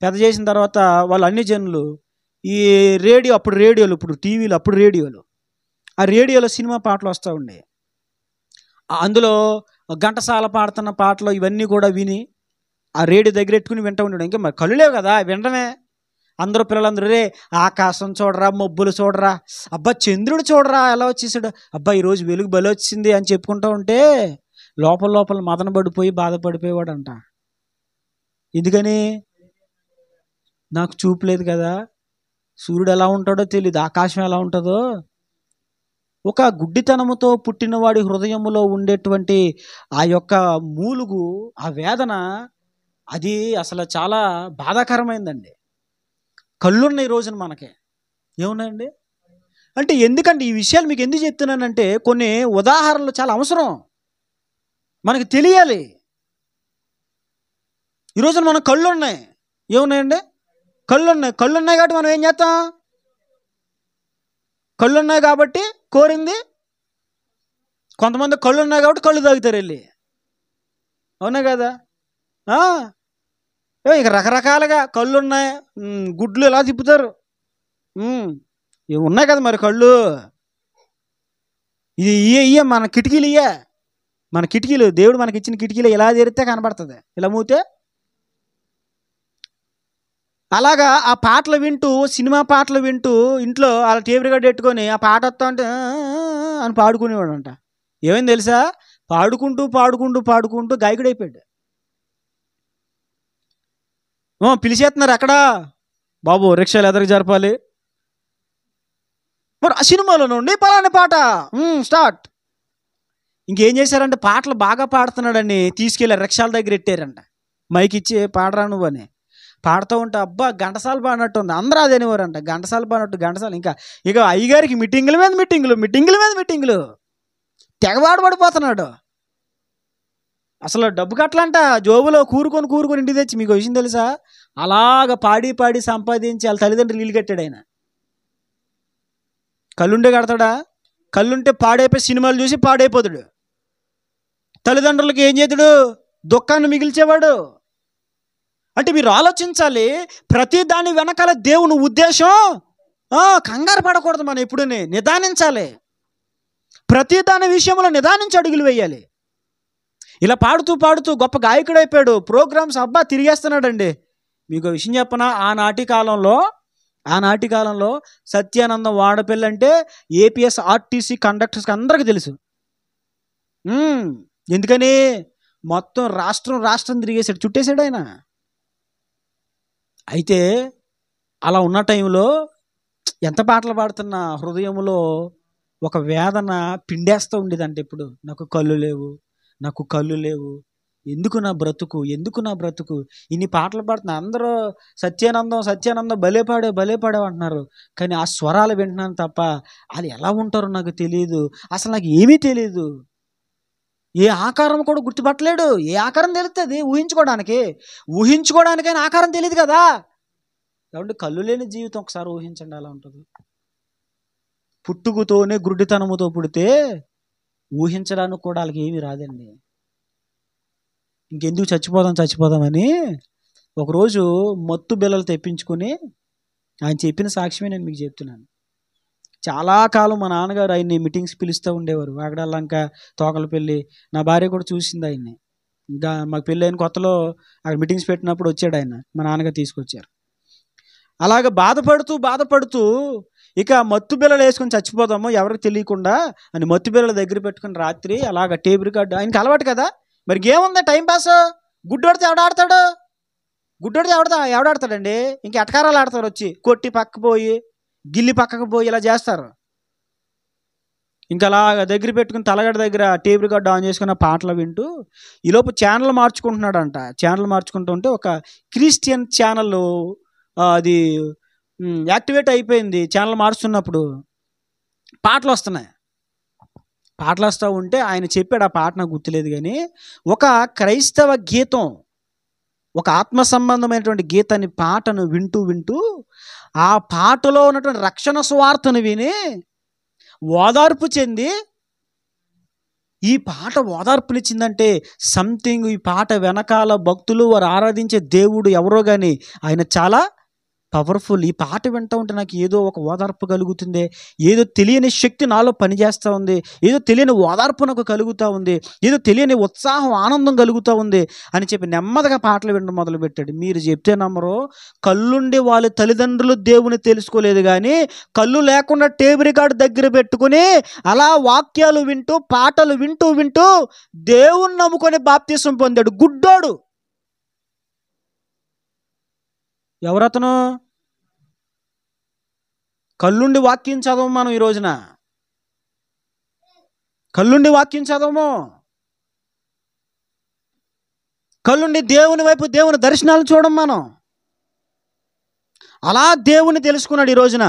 పెద్ద చేసిన తర్వాత వాళ్ళు అన్ని జనులు ఈ అప్పుడు రేడియోలు, ఇప్పుడు టీవీలు, అప్పుడు రేడియోలు, ఆ రేడియోలో సినిమా పాటలు వస్తూ ఉండే, అందులో ఘంటసాల పాడుతున్న పాటలు ఇవన్నీ కూడా విని ఆ రేడియో దగ్గర ఎట్టుకుని వింటూ ఉండడం. ఇంకా మరి కళ్ళు లేవు కదా, వినడమే. అందరూ పిల్లలందరూ, రే ఆకాశం చూడరా, మబ్బులు చూడరా, అబ్బా చంద్రుడు చూడరా ఎలా వచ్చేసాడు, అబ్బా ఈరోజు వెలుగు బలి వచ్చింది అని చెప్పుకుంటూ ఉంటే లోపల మదన పడిపోయి బాధపడిపోయేవాడంట. ఎందుకని? నాకు చూపులేదు కదా, సూర్యుడు ఎలా ఉంటాడో తెలియదు, ఆకాశం ఎలా ఉంటుందో. ఒక గుడ్డితనముతో పుట్టినవాడి హృదయములో ఉండేటువంటి ఆ యొక్క మూలుగు, ఆ వేదన, అది అసలు చాలా బాధాకరమైందండి. కళ్ళున్న ఈ రోజున మనకి ఏమున్నాయండి అంటే, ఎందుకంటే ఈ విషయాలు మీకు ఎందుకు చెప్తున్నానంటే, కొన్ని ఉదాహరణలు చాలా అవసరం, మనకి తెలియాలి. ఈరోజున మన కళ్ళు ఉన్నాయి, ఏమున్నాయండి? కళ్ళు ఉన్నాయి కాబట్టి మనం ఏం చేస్తాం, కళ్ళు ఉన్నాయి కాబట్టి కోరింది. కొంతమంది కళ్ళు ఉన్నాయి కాబట్టి కళ్ళు తాగుతారు వెళ్ళి, అవునా కదా? ఇక రకరకాలుగా కళ్ళు ఉన్నాయి, గుడ్లు ఎలా తిప్పుతారు, ఇవి ఉన్నాయి కదా మరి కళ్ళు. ఇది ఇయ్య మన కిటికీలు, మన కిటికీలు, దేవుడు మనకి ఇచ్చిన కిటికీలు ఎలా తెరిస్తే కనబడుతుంది, ఇలా మూతే. అలాగా ఆ పాటలు వింటూ, సినిమా పాటలు వింటూ ఇంట్లో అలా టేబుల్ గడ్డ పెట్టుకొని ఆ పాట వస్తా అంటే అని పాడుకునేవాడు అంట. ఏమైంది తెలుసా, పాడుకుంటూ గాయకుడు అయిపోయాడు. పిలిచేస్తున్నారు, ఎక్కడా బాబు రిక్షాలు ఎదరికి జరపాలి, మరి ఆ సినిమాలో నుండి పలానా పాట స్టార్ట్. ఇంకేం చేశారంటే, పాటలు బాగా పాడుతున్నాడని తీసుకెళ్ళి రిక్షాల దగ్గర పెట్టారంట, మైక్ ఇచ్చి పాడరా నువ్వు అని. పాడుతూ ఉంటే అబ్బా ఘంటసాల పాడినట్టు ఉంది, అందరూ అదేనివారంట, ఘంటసాల పాడినట్టు ఘంటసాల. ఇక అయ్యగారికి మీటింగుల మీద మీటింగులు, తెగవాడు పడిపోతున్నాడు. అసలు డబ్బు కట్టలంట, జోబులో కూరుకొని ఇంటికి తెచ్చి. మీకు విషయం తెలుసా, అలాగ పాడి సంపాదించి వాళ్ళ తల్లిదండ్రులు ఇల్లు కట్టాడు ఆయన. కళ్ళుంటే కడతాడా? కళ్ళుంటే పాడైపోయి సినిమాలు చూసి పాడైపోతాడు. తల్లిదండ్రులకి ఏం చేతాడు? దుఃఖాన్ని మిగిల్చేవాడు. అంటే మీరు ఆలోచించాలి, ప్రతి దాని వెనకాల దేవుని ఉద్దేశం. కంగారు పడకూడదు, మనం ఎప్పుడూనే నిదానించాలి, ప్రతి దాని విషయంలో నిదానించి అడుగులు వేయాలి. ఇలా పాడుతూ గొప్ప గాయకుడు అయిపోయాడు, ప్రోగ్రామ్స్ అబ్బా తిరిగేస్తున్నాడండి. మీకు విషయం చెప్పనా, ఆనాటి కాలంలో సత్యానందం వాడపల్లి అంటే ఏపీఎస్ ఆర్టీసీ కండక్టర్స్కి అందరికీ తెలుసు. ఎందుకని? మొత్తం రాష్ట్రం తిరిగేశాడు, చుట్టేశాడు ఆయన. అయితే అలా ఉన్న టైంలో ఎంత పాటలు పాడుతున్నా హృదయంలో ఒక వేదన పిండేస్తూ ఉండేదంటే, ఇప్పుడు నాకు కళ్ళు లేవు, ఎందుకు నా బ్రతుకు, ఇన్ని పాటలు పాడుతున్నా, అందరూ సత్యానందం భలే పాడే అంటున్నారు. కానీ ఆ స్వరాలు వింటున్నాను తప్ప వాళ్ళు ఎలా ఉంటారో నాకు తెలియదు, అసలు నాకు ఏమీ తెలియదు. ఏ ఆకారం కూడా గుర్తుపట్టలేడు. ఏ ఆకారం తెలుస్తుంది ఊహించుకోవడానికైనా ఆకారం తెలియదు కదా. కాబట్టి కళ్ళు లేని జీవితం ఒకసారి ఊహించండి అలా ఉంటుంది. పుట్టుకతోనే గుడ్డితనముతో పుడితే ఊహించడానికి కూడా వాళ్ళకి ఏమీ రాదండి. ఇంకెందుకు చచ్చిపోదామని ఒకరోజు మత్తు బిళ్ళలు తెప్పించుకొని, ఆయన చెప్పిన సాక్ష్యమే నేను మీకు చెప్తున్నాను. చాలా కాలం మా నాన్నగారు ఆయన్ని మీటింగ్స్ పిలుస్తూ ఉండేవారు. వాగడాలంక, తోకలపల్లి. నా భార్య కూడా చూసింది ఆయన్ని. ఇంకా మాకు పెళ్ళైన కొత్తలో అక్కడ మీటింగ్స్ పెట్టినప్పుడు వచ్చాడు ఆయన, మా నాన్నగారు తీసుకొచ్చారు. అలాగ బాధపడుతూ ఇక మత్తు బిళ్ళలు వేసుకొని చచ్చిపోదాము ఎవరికి తెలియకుండా అని మత్తు బిళ్ళల దగ్గర పెట్టుకుని రాత్రి అలాగ టేబుల్ కార్డు, ఆయనకి అలవాటు కదా. మరి ఏముంది టైంపాస్, గుడ్డోడితే ఎవడాడతాడండి. ఇంక ఎటకారాలు ఆడతారు, వచ్చి కొట్టి పక్కపోయి గిల్లి పక్కకు పోయి ఇలా చేస్తారు. ఇంకా అలాగ దగ్గర పెట్టుకుని తలగడ దగ్గర టేబుల్ కార్డు ఆన్ చేసుకుని పాటలు వింటూ ఈలోపు ఛానల్ మార్చుకుంటున్నాడంట. ఛానల్ మార్చుకుంటుంటే ఒక క్రిస్టియన్ ఛానల్ అది యాక్టివేట్ అయిపోయింది. ఛానల్ మారుస్తున్నప్పుడు పాటలు వస్తూ ఉంటే ఆయన చెప్పాడు, ఆ పాట నాకు గుర్తులేదు కానీ, ఒక క్రైస్తవ గీతం, ఒక ఆత్మ సంబంధమైనటువంటి గీతాన్ని పాటను వింటూ ఆ పాటలో ఉన్నటువంటి రక్షణ సువార్తను విని ఓదార్పు చెంది, ఈ పాట ఓదార్పునిచ్చిందంటే సంథింగ్, ఈ పాట వెనకాల భక్తులు వారు ఆరాధించే దేవుడు ఎవరో కానీ ఆయన చాలా పవర్ఫుల్. ఈ పాట వింటూ ఉంటే నాకు ఏదో ఒక ఓదార్పు కలుగుతుంది, ఏదో తెలియని శక్తి నాలో పనిచేస్తూ ఉంది, ఏదో తెలియని ఓదార్పు నాకు కలుగుతూ ఉంది, ఏదో తెలియని ఉత్సాహం ఆనందం కలుగుతూ ఉంది అని చెప్పి నెమ్మదిగా పాటలు వినడం మొదలుపెట్టాడు. మీరు చెప్తే నమ్మరు, కళ్ళుండి వాళ్ళ తల్లిదండ్రులు దేవుని తెలుసుకోలేదు కానీ కళ్ళు లేకుండా టేబుల్ కార్డు దగ్గర పెట్టుకుని అలా వాక్యాలు వింటూ పాటలు వింటూ దేవుణ్ణి నమ్ముకొని బాప్తిసం పొందాడు గుడ్డోడు. ఎవరతను? కళ్ళుండి వాక్యం చదవము మనం ఈ రోజున, కళ్ళుండి వాక్యం చదవము, కళ్ళుండి దేవుని వైపు దేవుని దర్శనాలు చూడం మనం. అలా దేవుని తెలుసుకున్నాడు ఈ రోజున.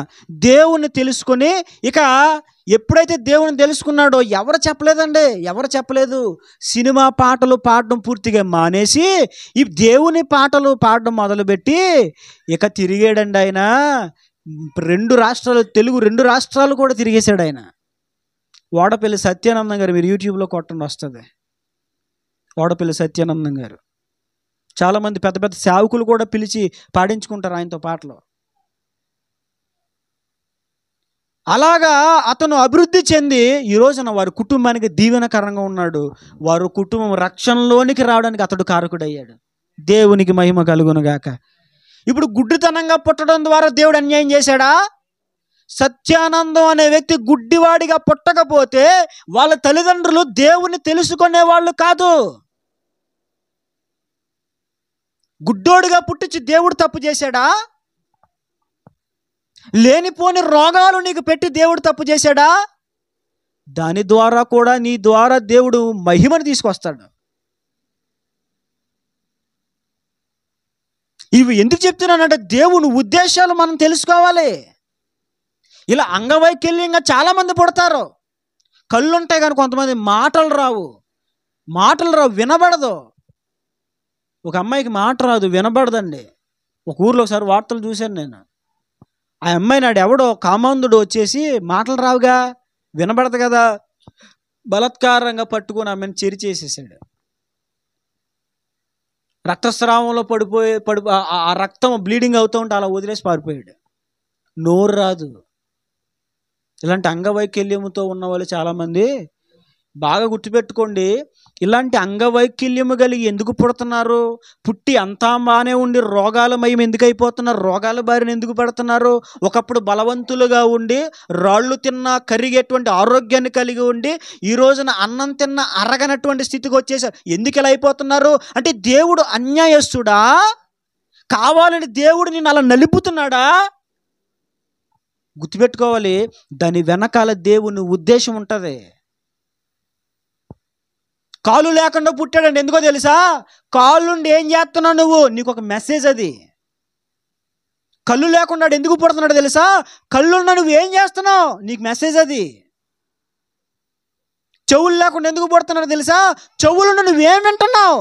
దేవుణ్ణి తెలుసుకొని ఇక ఎప్పుడైతే దేవుని తెలుసుకున్నాడో ఎవరు చెప్పలేదు. సినిమా పాటలు పాడడం పూర్తిగా మానేసి ఈ దేవుని పాటలు పాడడం మొదలుపెట్టి ఇక తిరిగాడండి ఆయన. 2 రాష్ట్రాలు, తెలుగు 2 రాష్ట్రాలు కూడా తిరిగేశాడు ఆయన. వాడపల్లి సత్యానందం గారు, మీరు యూట్యూబ్లో కొట్టండి వస్తుంది. వాడపల్లి సత్యానందం గారు చాలామంది పెద్ద పెద్ద సేవకులు కూడా పిలిచి పాడించుకుంటారు ఆయనతో పాటలు. అలాగా అతను అభివృద్ధి చెంది ఈ రోజున వారి కుటుంబానికి దీవెనకరంగా ఉన్నాడు. వారి కుటుంబం రక్షణలోనికి రావడానికి అతడు కారకుడయ్యాడు. దేవునికి మహిమ కలుగును గాక. ఇప్పుడు గుడ్డితనంగా పుట్టడం ద్వారా దేవుడు అన్యాయం చేశాడా? సత్యానందం అనే వ్యక్తి గుడ్డివాడిగా పుట్టకపోతే వాళ్ళ తల్లిదండ్రులు దేవుని తెలుసుకునే వాళ్ళు కాదు. గుడ్డోడిగా పుట్టించి దేవుడు తప్పు చేశాడా? లేనిపోని రోగాలు నీకు పెట్టి దేవుడు తప్పు చేశాడా? దాని ద్వారా కూడా నీ ద్వారా దేవుడు మహిమను తీసుకొస్తాడు. ఇవి ఎందుకు చెప్తున్నానంటే దేవుని ఉద్దేశాలు మనం తెలుసుకోవాలి. ఇలా అంగవైకల్యంగా చాలామంది పుడతారు. కళ్ళు ఉంటాయి కానీ కొంతమంది మాటలు రావు, వినబడదు. ఒక అమ్మాయికి మాట రాదు, వినబడదండి. ఒక ఊర్లో ఒకసారి వార్తలు చూశాను నేను. ఆ అమ్మాయి నాడు ఎవడో కామాంధుడు వచ్చేసి మాటలు రావుగా, వినబడదు కదా, బలాత్కారంగా పట్టుకొని ఆమెను చెరిచేసేసాడు. రక్తస్రావంలో ఆ రక్తం బ్లీడింగ్ అవుతూ ఉంటే అలా వదిలేసి పారిపోయాడు. నోరు రాదు. ఇలాంటి అంగవైకల్యముతో ఉన్న వాళ్ళు చాలామంది బాగా గుర్తుపెట్టుకోండి. ఇలాంటి అంగవైకల్యము కలిగి ఎందుకు పుడుతున్నారు? పుట్టి అంతా బాగానే ఉండి రోగాలమయం ఎందుకు అయిపోతున్నారు? రోగాల బారిన ఎందుకు పడుతున్నారు? ఒకప్పుడు బలవంతులుగా ఉండి రాళ్ళు తిన్నా కరిగేటువంటి ఆరోగ్యాన్ని కలిగి ఉండి ఈ రోజున అన్నం తిన్న అరగనటువంటి స్థితికి వచ్చేసారు. ఎందుకు ఇలా అయిపోతున్నారు అంటే దేవుడు అన్యాయస్తుడా? కావాలని దేవుడు నిన్ను అలా నలుపుతున్నాడా? గుర్తుపెట్టుకోవాలి, దాని వెనకాల దేవుని ఉద్దేశం ఉంటుంది. కాళ్ళు లేకుండా పుట్టాడండి, ఎందుకో తెలుసా? కాళ్ళుండి ఏం చేస్తున్నావు నువ్వు? నీకు ఒక మెసేజ్ అది. కళ్ళు లేకుండా ఎందుకు పుడుతున్నాడు తెలుసా? కళ్ళున్నా నువ్వు ఏం చేస్తున్నావు? నీకు మెసేజ్ అది. చెవులు లేకుండా ఎందుకు పుడుతున్నాడు తెలుసా? చెవులున్న నువ్వేం వింటున్నావు?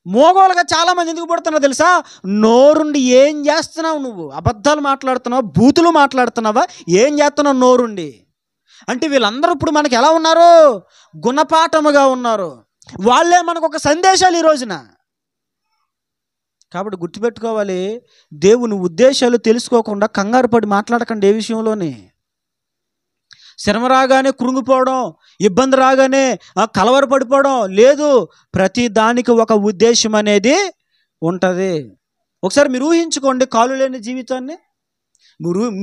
మోగోలుగా చాలామంది ఎందుకు పుడుతున్నావు తెలుసా? నోరుండి ఏం చేస్తున్నావు నువ్వు? అబద్ధాలు మాట్లాడుతున్నావా? బూతులు మాట్లాడుతున్నావా? ఏం చేస్తున్నావు నోరుండి? అంటే వీళ్ళందరూ ఇప్పుడు మనకి ఎలా ఉన్నారు? గుణపాఠముగా ఉన్నారు. వాళ్ళే మనకు ఒక సందేశాలు ఈ రోజున. కాబట్టి గుర్తుపెట్టుకోవాలి, దేవుని ఉద్దేశాలు తెలుసుకోకుండా కంగారు పడి మాట్లాడకండి ఏ విషయంలోనే. శ్రమ రాగానే కృంగిపోవడం, ఇబ్బంది రాగానే కలవరపడిపోవడం లేదు. ప్రతి దానికి ఒక ఉద్దేశం అనేది ఉంటుంది. ఒకసారి మీరు ఊహించుకోండి కాళ్ళు లేని జీవితాన్ని.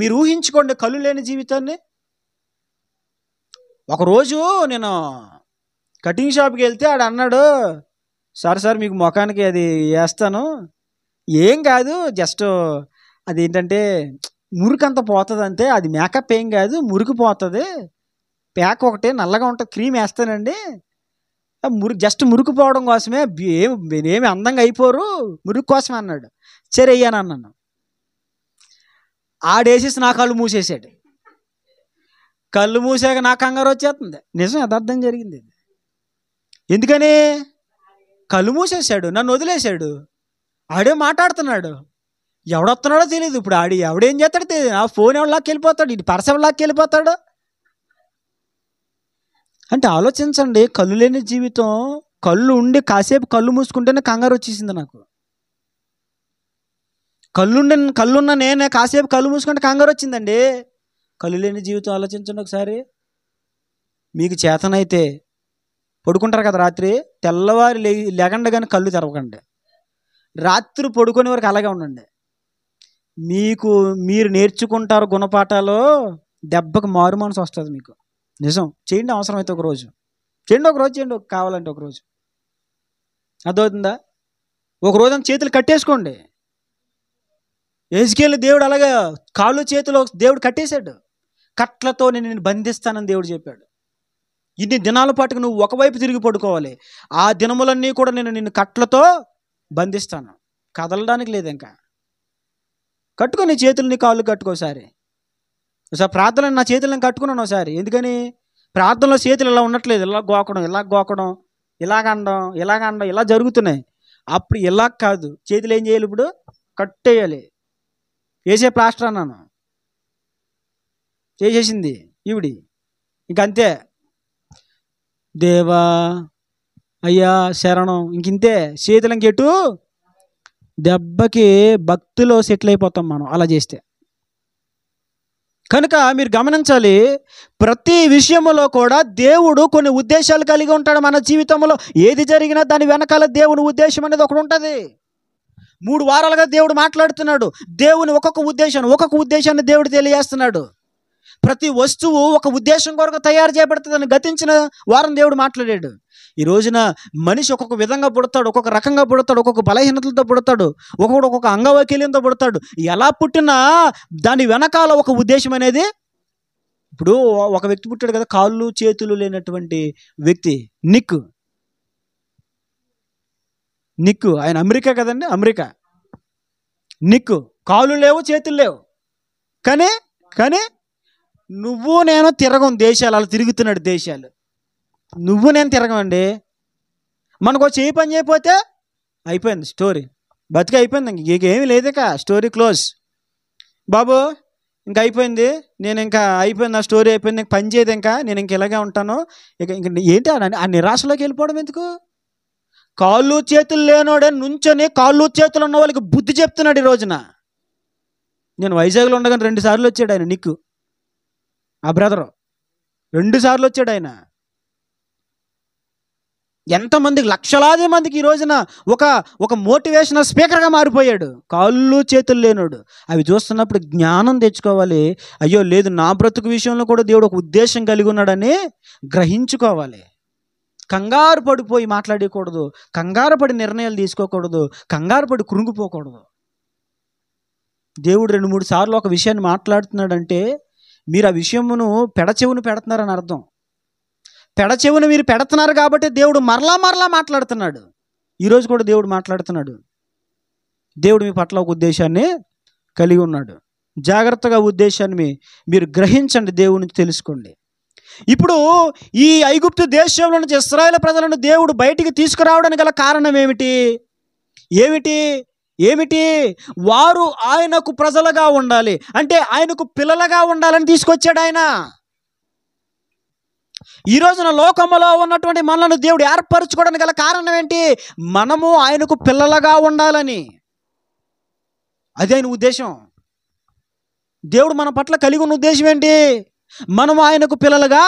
మీరు ఊహించుకోండి కళ్ళు లేని జీవితాన్ని. ఒకరోజు నేను కటింగ్ షాప్కి వెళ్తే ఆడు అన్నాడు, సార్ మీకు ముఖానికి అది వేస్తాను, ఏం కాదు, జస్ట్ అదేంటంటే మురికంతా పోతుంది అంతే, అది మేకప్ ఏం కాదు, మురికి పోతుంది, ప్యాక్ ఒకటే నల్లగా ఉంటుంది, క్రీమ్ వేస్తానండి, జస్ట్ మురికి పోవడం కోసమే, ఏమి అందంగా అయిపోరు, మురికి కోసమే అన్నాడు. సరే అయ్యాను అన్నాను. ఆడేసేసి నా కళ్ళు మూసేసాడు. కళ్ళు మూసాక నా కంగారు వచ్చేస్తుంది. నిజం, యథార్థం జరిగింది. ఎందుకని? కళ్ళు మూసేశాడు, నన్ను వదిలేశాడు. ఆడే మాట్లాడుతున్నాడు, ఎవడొస్తున్నాడో తెలియదు. ఇప్పుడు ఎవడేం చేస్తాడో తెలియదు. ఆ ఫోన్ ఎవరిలాక్కి వెళ్ళిపోతాడు, ఇటు పర్స్ ఎవరిలాక్కి వెళ్ళిపోతాడు. అంటే ఆలోచించండి, కళ్ళు లేని జీవితం. కళ్ళు ఉండి కాసేపు కళ్ళు మూసుకుంటేనే కంగారు వచ్చేసింది నాకు. కళ్ళున్న నేనే కాసేపు కళ్ళు మూసుకుంటే కంగారు వచ్చిందండి. కళ్ళు లేని జీవితం ఆలోచించండి ఒకసారి. మీకు చేతనైతే పడుకుంటారు కదా రాత్రి, తెల్లవారి లెగండి కానీ కళ్ళు తెరవకండి. రాత్రి పడుకునే వరకు అలాగే ఉండండి. మీరు నేర్చుకుంటారు గుణపాఠాలు, దెబ్బకు మారు మనసు వస్తుంది మీకు. నిజం. చేయండి, అవసరమైతే ఒకరోజు చేయండి, కావాలంటే ఒకరోజు. అర్థమవుతుందా? ఒకరోజు చేతులు కట్టేసుకోండి. ఎజ్కేలు దేవుడు అలాగే కాళ్ళు చేతులు దేవుడు కట్టేశాడు. కట్లతో నేను బంధిస్తానని దేవుడు చెప్పాడు. ఇన్ని దినాల పాటుకు నువ్వు ఒకవైపు తిరిగి పడుకోవాలి. ఆ దినములన్నీ కూడా నేను నిన్ను కట్లతో బంధిస్తాను, కదలడానికి లేదు. ఇంకా కట్టుకో నీ చేతులు, నీ కాళ్ళు కట్టుకోసారి. ఒకసారి ప్రార్థన నా చేతులను కట్టుకున్నాను ఒకసారి. ఎందుకని? ప్రార్థనలో చేతులు ఇలా ఉండట్లేదు, ఇలా గోకడం, ఇలాగండం ఇలా జరుగుతున్నాయి. అప్పుడు ఇలా కాదు, చేతులు ఏం చేయాలి? ఇప్పుడు కట్టేయాలి. వేసే ప్లాస్టర్ అన్నాను, చేసేసింది ఈవిడి. ఇంకంతే, దేవా అయ్యా శరణం, ఇంకింతే. చేతులు ఇంకెటు దెబ్బకి భక్తిలో సెటిల్ అయిపోతాం మనం అలా చేస్తే. కనుక మీరు గమనించాలి, ప్రతి విషయంలో కూడా దేవుడు కొన్ని ఉద్దేశాలు కలిగి ఉంటాడు. మన జీవితంలో ఏది జరిగినా దాని వెనకాల దేవుని ఉద్దేశం అనేది ఒకటి ఉంటుంది. 3 వారాలుగా దేవుడు మాట్లాడుతున్నాడు. దేవుని ఒక్కొక్క ఉద్దేశాన్ని దేవుడు తెలియజేస్తున్నాడు. ప్రతి వస్తువు ఒక ఉద్దేశం కొరకు తయారు చేయబడుతుందని గతించిన వారం దేవుడు మాట్లాడాడు. ఈ రోజున మనిషి ఒక్కొక్క విధంగా పుడతాడు, ఒక్కొక్క రకంగా పుడతాడు, ఒక్కొక్క బలహీనతలతో పుడతాడు, ఒక్కొక్క అంగవైకల్యంతో పుడతాడు. ఎలా పుట్టినా దాని వెనకాల ఒక ఉద్దేశం అనేది. ఇప్పుడు ఒక వ్యక్తి పుట్టాడు కదా, కాళ్ళు చేతులు లేనటువంటి వ్యక్తి, నిక్కు ఆయన అమెరికా కదండి, అమెరికా. నిక్కు కాళ్ళు లేవు, చేతులు లేవు. కానీ నువ్వు నేను తిరగం దేశాలు, అలా తిరుగుతున్నాడు దేశాలు. నువ్వు నేను తిరగమండి. మనకు చేయి పని చేయకపోతే అయిపోయింది స్టోరీ, బతికి అయిపోయింది. ఇంకేమీ లేదు, ఇక స్టోరీ క్లోజ్ బాబు, ఇంకా అయిపోయింది. నేను ఇంకా అయిపోయింది, నా స్టోరీ అయిపోయింది, ఇంక పని చేయదు, ఇంకా నేను ఇంక ఇలాగే ఉంటాను. ఇక ఏంటి ఆ నిరాశలోకి వెళ్ళిపోవడం ఎందుకు? కాళ్ళు చేతులు లేనోడే నుంచొని కాళ్ళు చేతులు ఉన్న వాళ్ళకి బుద్ధి చెప్తున్నాడు ఈ రోజున. నేను వైజాగ్లో ఉండగానే 2 సార్లు వచ్చాడు ఆయన, నిక్కు, ఆ బ్రదరు 2 సార్లు వచ్చాడు ఆయన. ఎంతమందికి, లక్షలాది మందికి ఈ రోజున ఒక మోటివేషనల్ స్పీకర్గా మారిపోయాడు. కాళ్ళు చేతులు లేనోడు. అవి చూస్తున్నప్పుడు జ్ఞానం తెచ్చుకోవాలి. అయ్యో లేదు, నా బ్రతుకు విషయంలో కూడా దేవుడు ఒక ఉద్దేశం కలిగి ఉన్నాడని గ్రహించుకోవాలి. కంగారు పడిపోయి మాట్లాడకూడదు, కంగారు పడి నిర్ణయాలు తీసుకోకూడదు, కంగారు పడి కృంగిపోకూడదు. దేవుడు 2-3 సార్లు ఒక విషయాన్ని మాట్లాడుతున్నాడంటే మీరు ఆ విషయమును పెడచెవును పెడుతున్నారని అర్థం. పెడచెవును మీరు పెడుతున్నారు కాబట్టి దేవుడు మరలా మాట్లాడుతున్నాడు. ఈరోజు కూడా దేవుడు మాట్లాడుతున్నాడు. దేవుడు మీ పట్ల ఒక ఉద్దేశాన్ని కలిగి ఉన్నాడు. జాగ్రత్తగా ఉద్దేశాన్ని మీరు గ్రహించండి, దేవుడి నుంచి తెలుసుకోండి. ఇప్పుడు ఈ ఐగుప్తు దేశంలో నుంచి ఇశ్రాయేలు ప్రజలను దేవుడు బయటికి తీసుకురావడానికి గల కారణం ఏమిటి? వారు ఆయనకు ప్రజలుగా ఉండాలి, అంటే ఆయనకు పిల్లలుగా ఉండాలని తీసుకొచ్చాడు ఆయన. ఈ రోజున లోకములో ఉన్నటువంటి మనలను దేవుడు ఏర్పరచుకోవడానికి గల కారణం ఏంటి? మనము ఆయనకు పిల్లలుగా ఉండాలని. అది ఆయన ఉద్దేశం. దేవుడు మన పట్ల కలిగి ఉన్న ఉద్దేశం ఏంటి? మనము ఆయనకు పిల్లలుగా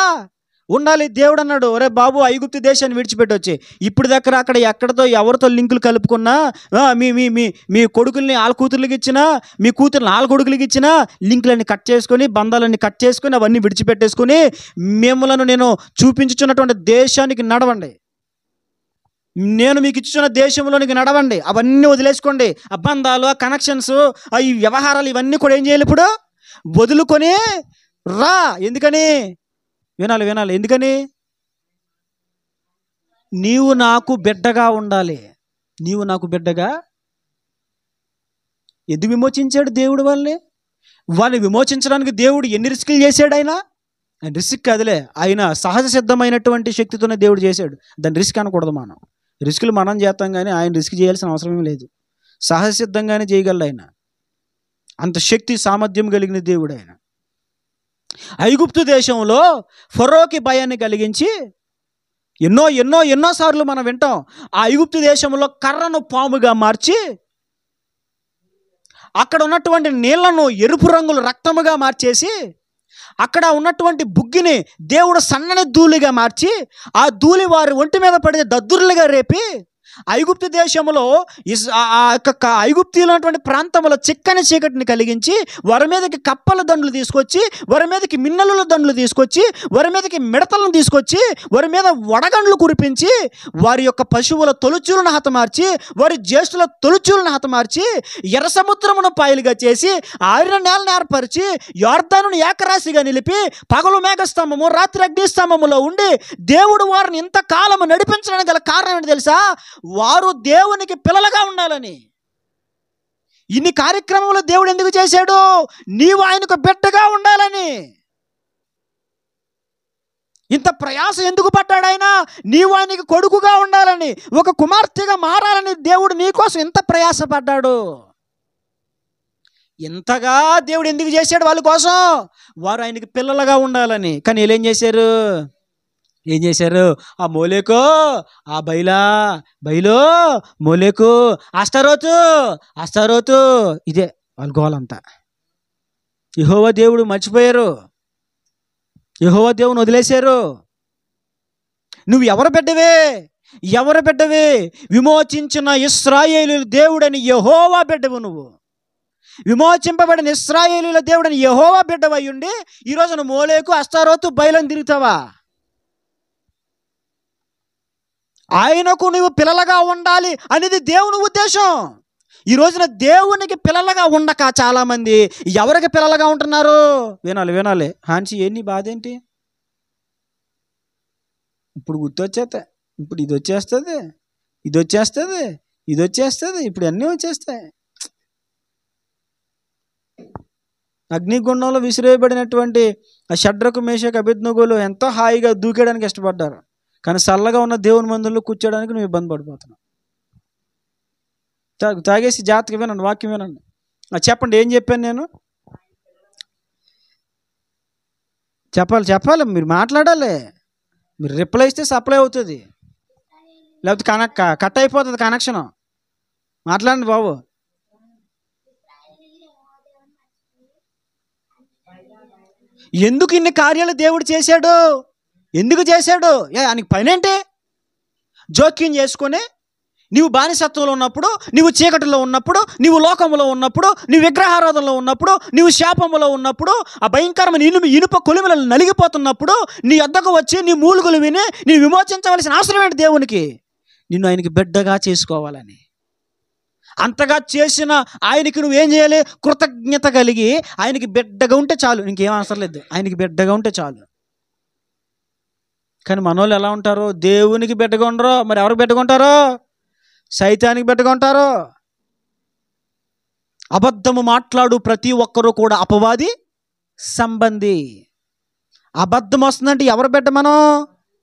ఉండాలి. దేవుడు అన్నాడు, ఒరే బాబు, ఐగుప్తు దేశాన్ని విడిచిపెట్టొచ్చి ఇప్పుడు దగ్గర అక్కడ ఎక్కడితో ఎవరితో లింకులు కలుపుకున్నా, మీ కొడుకుల్ని వాళ్ళ కూతుర్లకి ఇచ్చినా, మీ కూతుర్ని వాళ్ళ కొడుకులకి ఇచ్చినా, లింకులన్నీ కట్ చేసుకొని, బంధాలన్నీ కట్ చేసుకొని, అవన్నీ విడిచిపెట్టేసుకొని మిమ్మలను నేను చూపించుచున్నటువంటి దేశానికి నడవండి, నేను మీకు ఇచ్చుచున్న దేశంలోనికి నడవండి, అవన్నీ వదిలేసుకోండి. ఆ బంధాలు, ఆ కనెక్షన్స్, ఈ వ్యవహారాలు ఇవన్నీ కూడా ఏం చేయాలి? ఇప్పుడు వదులుకొని రా. ఎందుకని? వినాలి. ఎందుకని? నీవు నాకు బిడ్డగా ఉండాలి. నీవు నాకు బిడ్డగా. ఎందుకు విమోచించాడు దేవుడు వాళ్ళని విమోచించడానికి దేవుడు ఎన్ని రిస్కులు చేశాడు? ఆయన రిస్క్ కదలే, ఆయన సహజ సిద్ధమైనటువంటి శక్తితోనే దేవుడు చేశాడు. దాన్ని రిస్క్ అనకూడదు. రిస్కులు మనం చేస్తాం, కానీ ఆయన రిస్క్ చేయాల్సిన అవసరం లేదు. సహజ సిద్ధంగానే చేయగలడు ఆయన. అంత శక్తి సామర్థ్యం కలిగిన దేవుడు ఆయన. ఐగుప్తు దేశంలో ఫరోకి భయాన్ని కలిగించి ఎన్నో సార్లు మనం వింటాం. ఆ ఐగుప్తు దేశంలో కర్రను పాముగా మార్చి, అక్కడ ఉన్నటువంటి నీళ్లను ఎరుపు రంగులు రక్తముగా మార్చేసి, అక్కడ ఉన్నటువంటి బుగ్గిని దేవుడు సన్నని ధూళిగా మార్చి, ఆ ధూళి వారి ఒంటి మీద పడితే దద్దుర్లుగా రేపి, ఐగుప్తు దేశంలో ఐగుప్తీలో ఉన్నటువంటి ప్రాంతంలో చిక్కని చీకటిని కలిగించి, వారి మీదకి కప్పల దండులు తీసుకొచ్చి, వారి మీదకి మిన్నలుల దండులు తీసుకొచ్చి, వారి మీదకి మిడతలను తీసుకొచ్చి, వారి మీద వడగండ్లు కురిపించి, వారి యొక్క పశువుల తొలుచూలను హతమార్చి, వారి జ్యేష్ఠుల తొలుచూలను హతమార్చి, ఎర్ర సముద్రమును పాయలుగా చేసి, ఆరిన నేలను ఏర్పరిచి, యోర్దానును ఏకరాశిగా నిలిపి, పగలు మేఘస్తంభము, రాత్రి అగ్నిస్తంభములో ఉండి దేవుడు వారిని ఇంతకాలము నడిపించడానికి గల కారణం ఏంటి తెలుసా? వారు దేవునికి పిల్లలుగా ఉండాలని. ఇన్ని కార్యక్రమంలో దేవుడు ఎందుకు చేశాడు? నీవు ఆయనకు బిడ్డగా ఉండాలని. ఇంత ప్రయాసం ఎందుకు పడ్డాడు ఆయన? నీవు ఆయనకి కొడుకుగా ఉండాలని, ఒక కుమార్తెగా మారాలని దేవుడు నీకోసం ఎంత ప్రయాసపడ్డాడు. ఇంతగా దేవుడు ఎందుకు చేశాడు? వాళ్ళ కోసం, వారు ఆయనకి పిల్లలుగా ఉండాలని. కానీ వీళ్ళు ఏం చేశారు? ఆ మోలేకో, ఆ బయలో మోలేకు, అస్తారోతు, ఇదే వాళ్ళ గోలంతా. యెహోవా దేవుడు మర్చిపోయారు, యెహోవా దేవుని వదిలేశారు. నువ్వు ఎవరు బిడ్డవే? విమోచించిన ఇశ్రాయేలీయుల దేవుడని యెహోవా బిడ్డవు. నువ్వు విమోచింపబడిన ఇశ్రాయేలీయుల దేవుడని యెహోవా బిడ్డవై ఉండి ఈరోజు నువ్వు మోలేకు, అస్తారోతు, బయలుని తిరుగుతావా? ఆయనకు నువ్వు పిల్లలుగా ఉండాలి అనేది దేవుని ఉద్దేశం. ఈ రోజున దేవునికి పిల్లలుగా ఉండక చాలామంది ఎవరికి పిల్లలుగా ఉంటున్నారు? వినాలి. హాన్సి, ఏంటి బాధ ఏంటి? ఇప్పుడు గుర్తొచ్చేస్తాయి, ఇప్పుడు ఇది వచ్చేస్తుంది, ఇప్పుడు అన్నీ వచ్చేస్తాయి. అగ్నిగుండంలో విసిరేయబడినటువంటి ఆ షడ్రకు, మేషకు, అబేద్నెగోలు ఎంతో హాయిగా దూకేయడానికి ఇష్టపడ్డారు. కానీ చల్లగా ఉన్న దేవుని మందిరంలో కూర్చోడానికి నువ్వు ఇబ్బంది పడిపోతున్నావు. తాగేసి జాగ్రత్తగా వినండి, వాక్యం వినండి. చెప్పండి, ఏం చెప్పాను నేను? చెప్పాలి, మీరు మాట్లాడాలి. మీరు రిప్లై ఇస్తే సప్లై అవుతుంది, లేకపోతే కట్ అయిపోతుంది కనెక్షన్. మాట్లాడండి బాబు. ఎందుకు ఇన్ని కార్యాలు దేవుడు చేశాడు? ఎందుకు చేశాడు? ఆయనకి పనేంటి? జోక్యం చేసుకొని నీవు బానిసత్వంలో ఉన్నప్పుడు, నీవు చీకటిలో ఉన్నప్పుడు, నీవు లోకంలో ఉన్నప్పుడు, నీవు విగ్రహారాధనలో ఉన్నప్పుడు, నీవు శాపములో ఉన్నప్పుడు, ఆ భయంకరమైన ఇనుప కొలిమిలను నలిగిపోతున్నప్పుడు నీ వద్దకు వచ్చి నీ మూలుగులు విని నీ విమోచించవలసిన అవసరం ఏంటి దేవునికి? నిన్ను ఆయనకి బిడ్డగా చేసుకోవాలని. అంతగా చేసిన ఆయనకి నువ్వేం చేయాలి? కృతజ్ఞత కలిగి ఆయనకి బిడ్డగా ఉంటే చాలు, ఇంకేం అవసరం లేదు. ఆయనకి బిడ్డగా ఉంటే చాలు. కానీ మనోళ్ళు ఎలా ఉంటారు? దేవునికి బిడ్డగా ఉండరు, మరి ఎవరికి బిడ్డగా ఉంటారో? సైతానికి బిడ్డగా ఉంటారు. అబద్ధము మాట్లాడు ప్రతి ఒక్కరూ కూడా అపవాది సంబంధి. అబద్ధం వస్తుందంటే ఎవరు బిడ్డ? మనం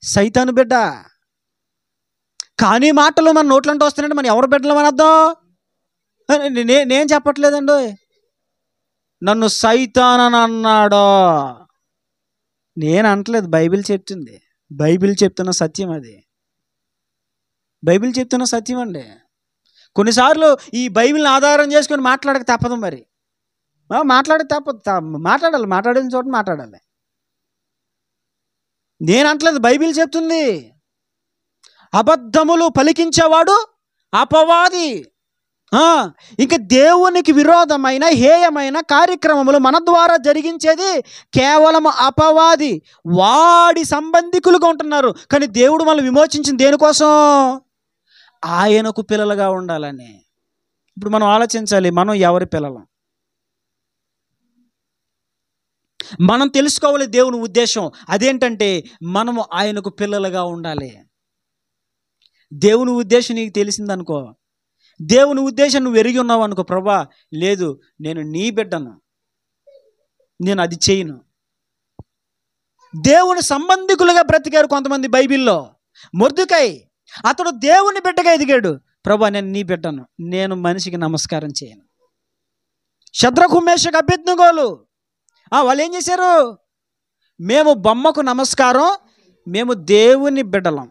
సైతాను బిడ్డ. కానీ మాటలు మన నోట్లంటే వస్తున్నాయంటే మనం ఎవరు బిడ్డలు అని అర్థం? నేను చెప్పట్లేదండి, నన్ను సైతాన్ అని అన్నాడో నేను అనట్లేదు. బైబిల్ చెప్తుంది. బైబిల్ చెప్తున్న సత్యం అది. బైబిల్ చెప్తున్న సత్యం అండి. కొన్నిసార్లు ఈ బైబిల్ని ఆధారం చేసుకొని మాట్లాడక తప్పదు. మరి మాట్లాడక తప్పదు. మాట్లాడాలి, మాట్లాడిన చోట మాట్లాడాలి. నేను అంటలేదు, బైబిల్ చెప్తుంది. అబద్ధములు పలికించేవాడు అపవాది. ఇంకా దేవునికి విరోధమైన హేయమైన కార్యక్రమములు మన ద్వారా జరిగించేది కేవలం అపవాది. వాడి సంబంధికులుగా ఉంటున్నారు. కానీ దేవుడు మనల్ని విమోచించింది దేనికోసం? ఆయనకు పిల్లలుగా ఉండాలని. ఇప్పుడు మనం ఆలోచించాలి, మనం ఎవరి పిల్లలం? మనం తెలుసుకోవాలి దేవుని ఉద్దేశం. అదేంటంటే మనము ఆయనకు పిల్లలుగా ఉండాలి. దేవుని ఉద్దేశం నీకు తెలిసిందనుకో, దేవుని ఉద్దేశం నువ్వు ఎరిగి ఉన్నావు అనుకో, ప్రభా లేదు నేను నీ బిడ్డను, నేను అది చేయను. దేవుని సంబంధికులుగా బ్రతికారు కొంతమంది బైబిల్లో. మొర్దెకై అతడు దేవుని బిడ్డగా ఎదిగాడు. ప్రభా నేను నీ బిడ్డను, నేను మనిషికి నమస్కారం చేయను. శద్రకు మేషకు అబేద్నెగోలు వాళ్ళు ఏం చేశారు? మేము బొమ్మకు నమస్కారం, మేము దేవుని బిడ్డలం.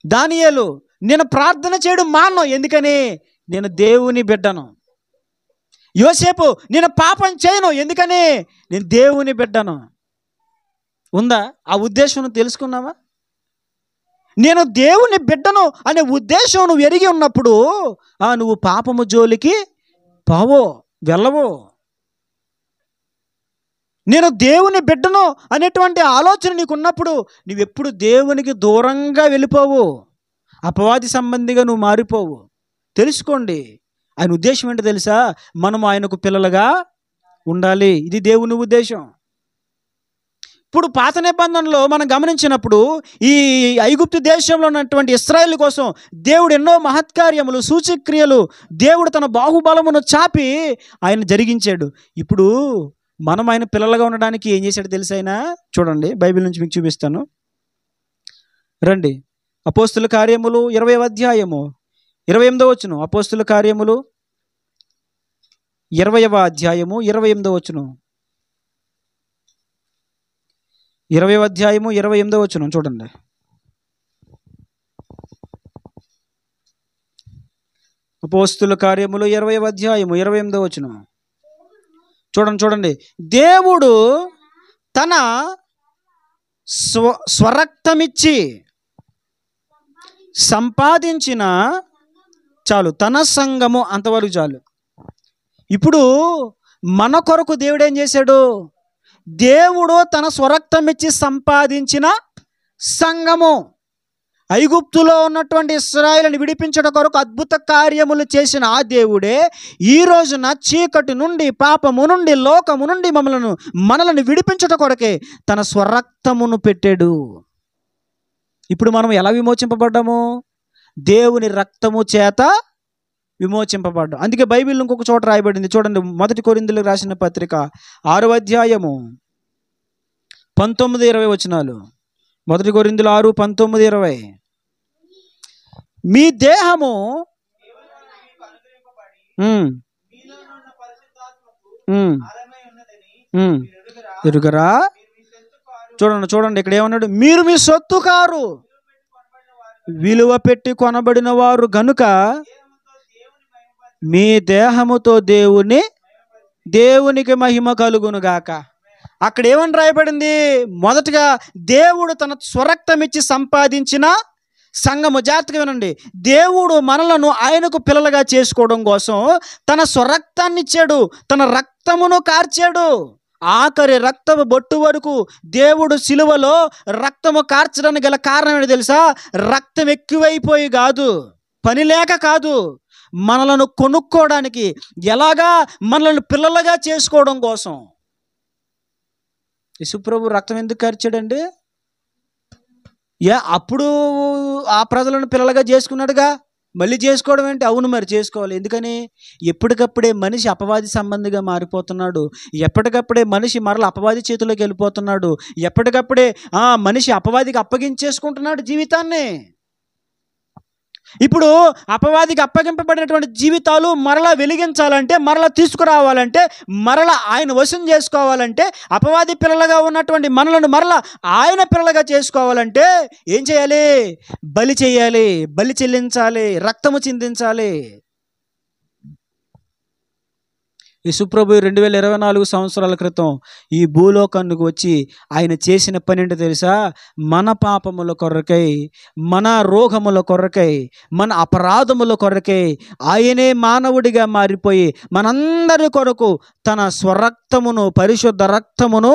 దానియేలు నేను ప్రార్థన చేయడం మాను, ఎందుకని? నేను దేవుని బిడ్డను. యోసేపు నేను పాపం చేయను, ఎందుకని? నేను దేవుని బిడ్డను. ఉందా ఆ ఉద్దేశం? తెలుసుకున్నావా? నేను దేవుని బిడ్డను అనే ఉద్దేశం నువ్వు ఎరిగి ఉన్నప్పుడు నువ్వు పాపము జోలికి పోవో, వెళ్ళవో. నేను దేవుని బిడ్డను అనేటువంటి ఆలోచన నీకు ఉన్నప్పుడు నువ్వెప్పుడు దేవునికి దూరంగా వెళ్ళిపోవు, అపవాది సంబంధిగా నువ్వు మారిపోవు. తెలుసుకోండి, ఆయన ఉద్దేశం ఏంటో తెలుసా? మనము ఆయనకు పిల్లలుగా ఉండాలి. ఇది దేవుని ఉద్దేశం. ఇప్పుడు పాత నిబంధనలో మనం గమనించినప్పుడు ఈ ఐగుప్తు దేశంలో ఉన్నటువంటి ఇశ్రాయేలు కోసం దేవుడు ఎన్నో మహత్కార్యములు, సూచక్రియలు దేవుడు తన బాహుబలమును చాపి ఆయన జరిగించాడు. ఇప్పుడు మనం ఆయన పిల్లలుగా ఉండడానికి ఏం చేశాడు తెలుసా? ఆయన చూడండి, బైబిల్ నుంచి మీకు చూపిస్తాను రండి. అపోస్తుల కార్యములు 20వ అధ్యాయము 28వ వచనం. అపోస్తుల కార్యములు 20వ అధ్యాయము 28వ వచనం. 20వ అధ్యాయము 28వ వచనం చూడండి. అపోస్తుల కార్యములు 20వ అధ్యాయము 28వ వచనం చూడండి. దేవుడు తన స్వరక్తమిచ్చి సంపాదించిన చాలు తన సంఘము, అంతవరకు చాలు. ఇప్పుడు మన కొరకు దేవుడు ఏం చేశాడు? దేవుడు తన స్వరక్తం ఇచ్చి సంపాదించిన సంఘము, ఐగుప్తులో ఉన్నటువంటి ఇశ్రాయేలుని విడిపించడం కొరకు అద్భుత కార్యములు చేసిన ఆ దేవుడే ఈ రోజున చీకటి నుండి, పాపము నుండి, లోకము నుండి మనలను విడిపించడం కొరకే తన స్వరక్తమును పెట్టాడు. ఇప్పుడు మనం ఎలా విమోచింపబడ్డాము? దేవుని రక్తము చేత విమోచింపబడ్డాం. అందుకే బైబిల్ ఇంకొక చోట రాయబడింది చూడండి, 1 కొరింథీయులకు రాసిన పత్రిక 6వ అధ్యాయము 19-20 వచనాలు. 1 కొరింథీయులు 6:19-20. మీ దేహము ఎరుగరా? చూడండి ఇక్కడ ఏమన్నాడు? మీరు మీ సొత్తు కారు, విలువ పెట్టి కొనబడిన వారు గనుక మీ దేహముతో దేవునికి మహిమ కలుగును గాక. అక్కడ ఏమని రాయబడింది? మొదటగా దేవుడు తన స్వరక్తం ఇచ్చి సంపాదించిన సంఘము. జాగ్రత్తగా వినండి. దేవుడు మనలను ఆయనకు పిల్లలుగా చేసుకోవడం కోసం తన స్వరక్తాన్ని ఇచ్చాడు, తన రక్తమును కార్చాడు. ఆఖరి రక్తము బొట్టు వరకు దేవుడు సిలువలో రక్తము కార్చడానికి గల కారణం ఏంటి తెలుసా? రక్తం ఎక్కువైపోయి కాదు, పని లేక కాదు, మనలను కొనుక్కోవడానికి, ఎలాగా మనలను పిల్లలుగా చేసుకోవడం కోసం. యేసుప్రభు రక్తం ఎందుకు కార్చాడండి? అప్పుడు ఆ ప్రజలను పిల్లలుగా చేసుకున్నాడుగా, మళ్ళీ చేసుకోవడం ఏంటి? అవును, మరి చేసుకోవాలి. ఎందుకని? ఎప్పటికప్పుడే మనిషి అపవాది సంబంధిగా మారిపోతున్నాడు. ఎప్పటికప్పుడే మనిషి మరల అపవాది చేతిలోకి వెళ్ళిపోతున్నాడు. ఎప్పటికప్పుడే మనిషి అపవాదికి అప్పగించేసుకుంటున్నాడు జీవితాన్ని. ఇప్పుడు అపవాదికి అప్పగింపబడినటువంటి జీవితాలు మరలా వెలిగించాలంటే, మరలా తీసుకురావాలంటే, మరలా ఆయన వశం చేసుకోవాలంటే, అపవాది పిల్లలుగా ఉన్నటువంటి మనలను మరలా ఆయన పిల్లలుగా చేసుకోవాలంటే ఏం చేయాలి? బలి చేయాలి, బలి చెల్లించాలి, రక్తము చిందించాలి. యేసుప్రభు 2024 సంవత్సరాల క్రితం ఈ భూలోకానికి వచ్చి ఆయన చేసిన పని ఏంటో తెలుసా? మన పాపముల కొరకై, మన రోగముల కొరకై, మన అపరాధముల కొరకై ఆయనే మానవుడిగా మారిపోయి మనందరి కొరకు తన స్వరక్తమును, పరిశుద్ధ రక్తమును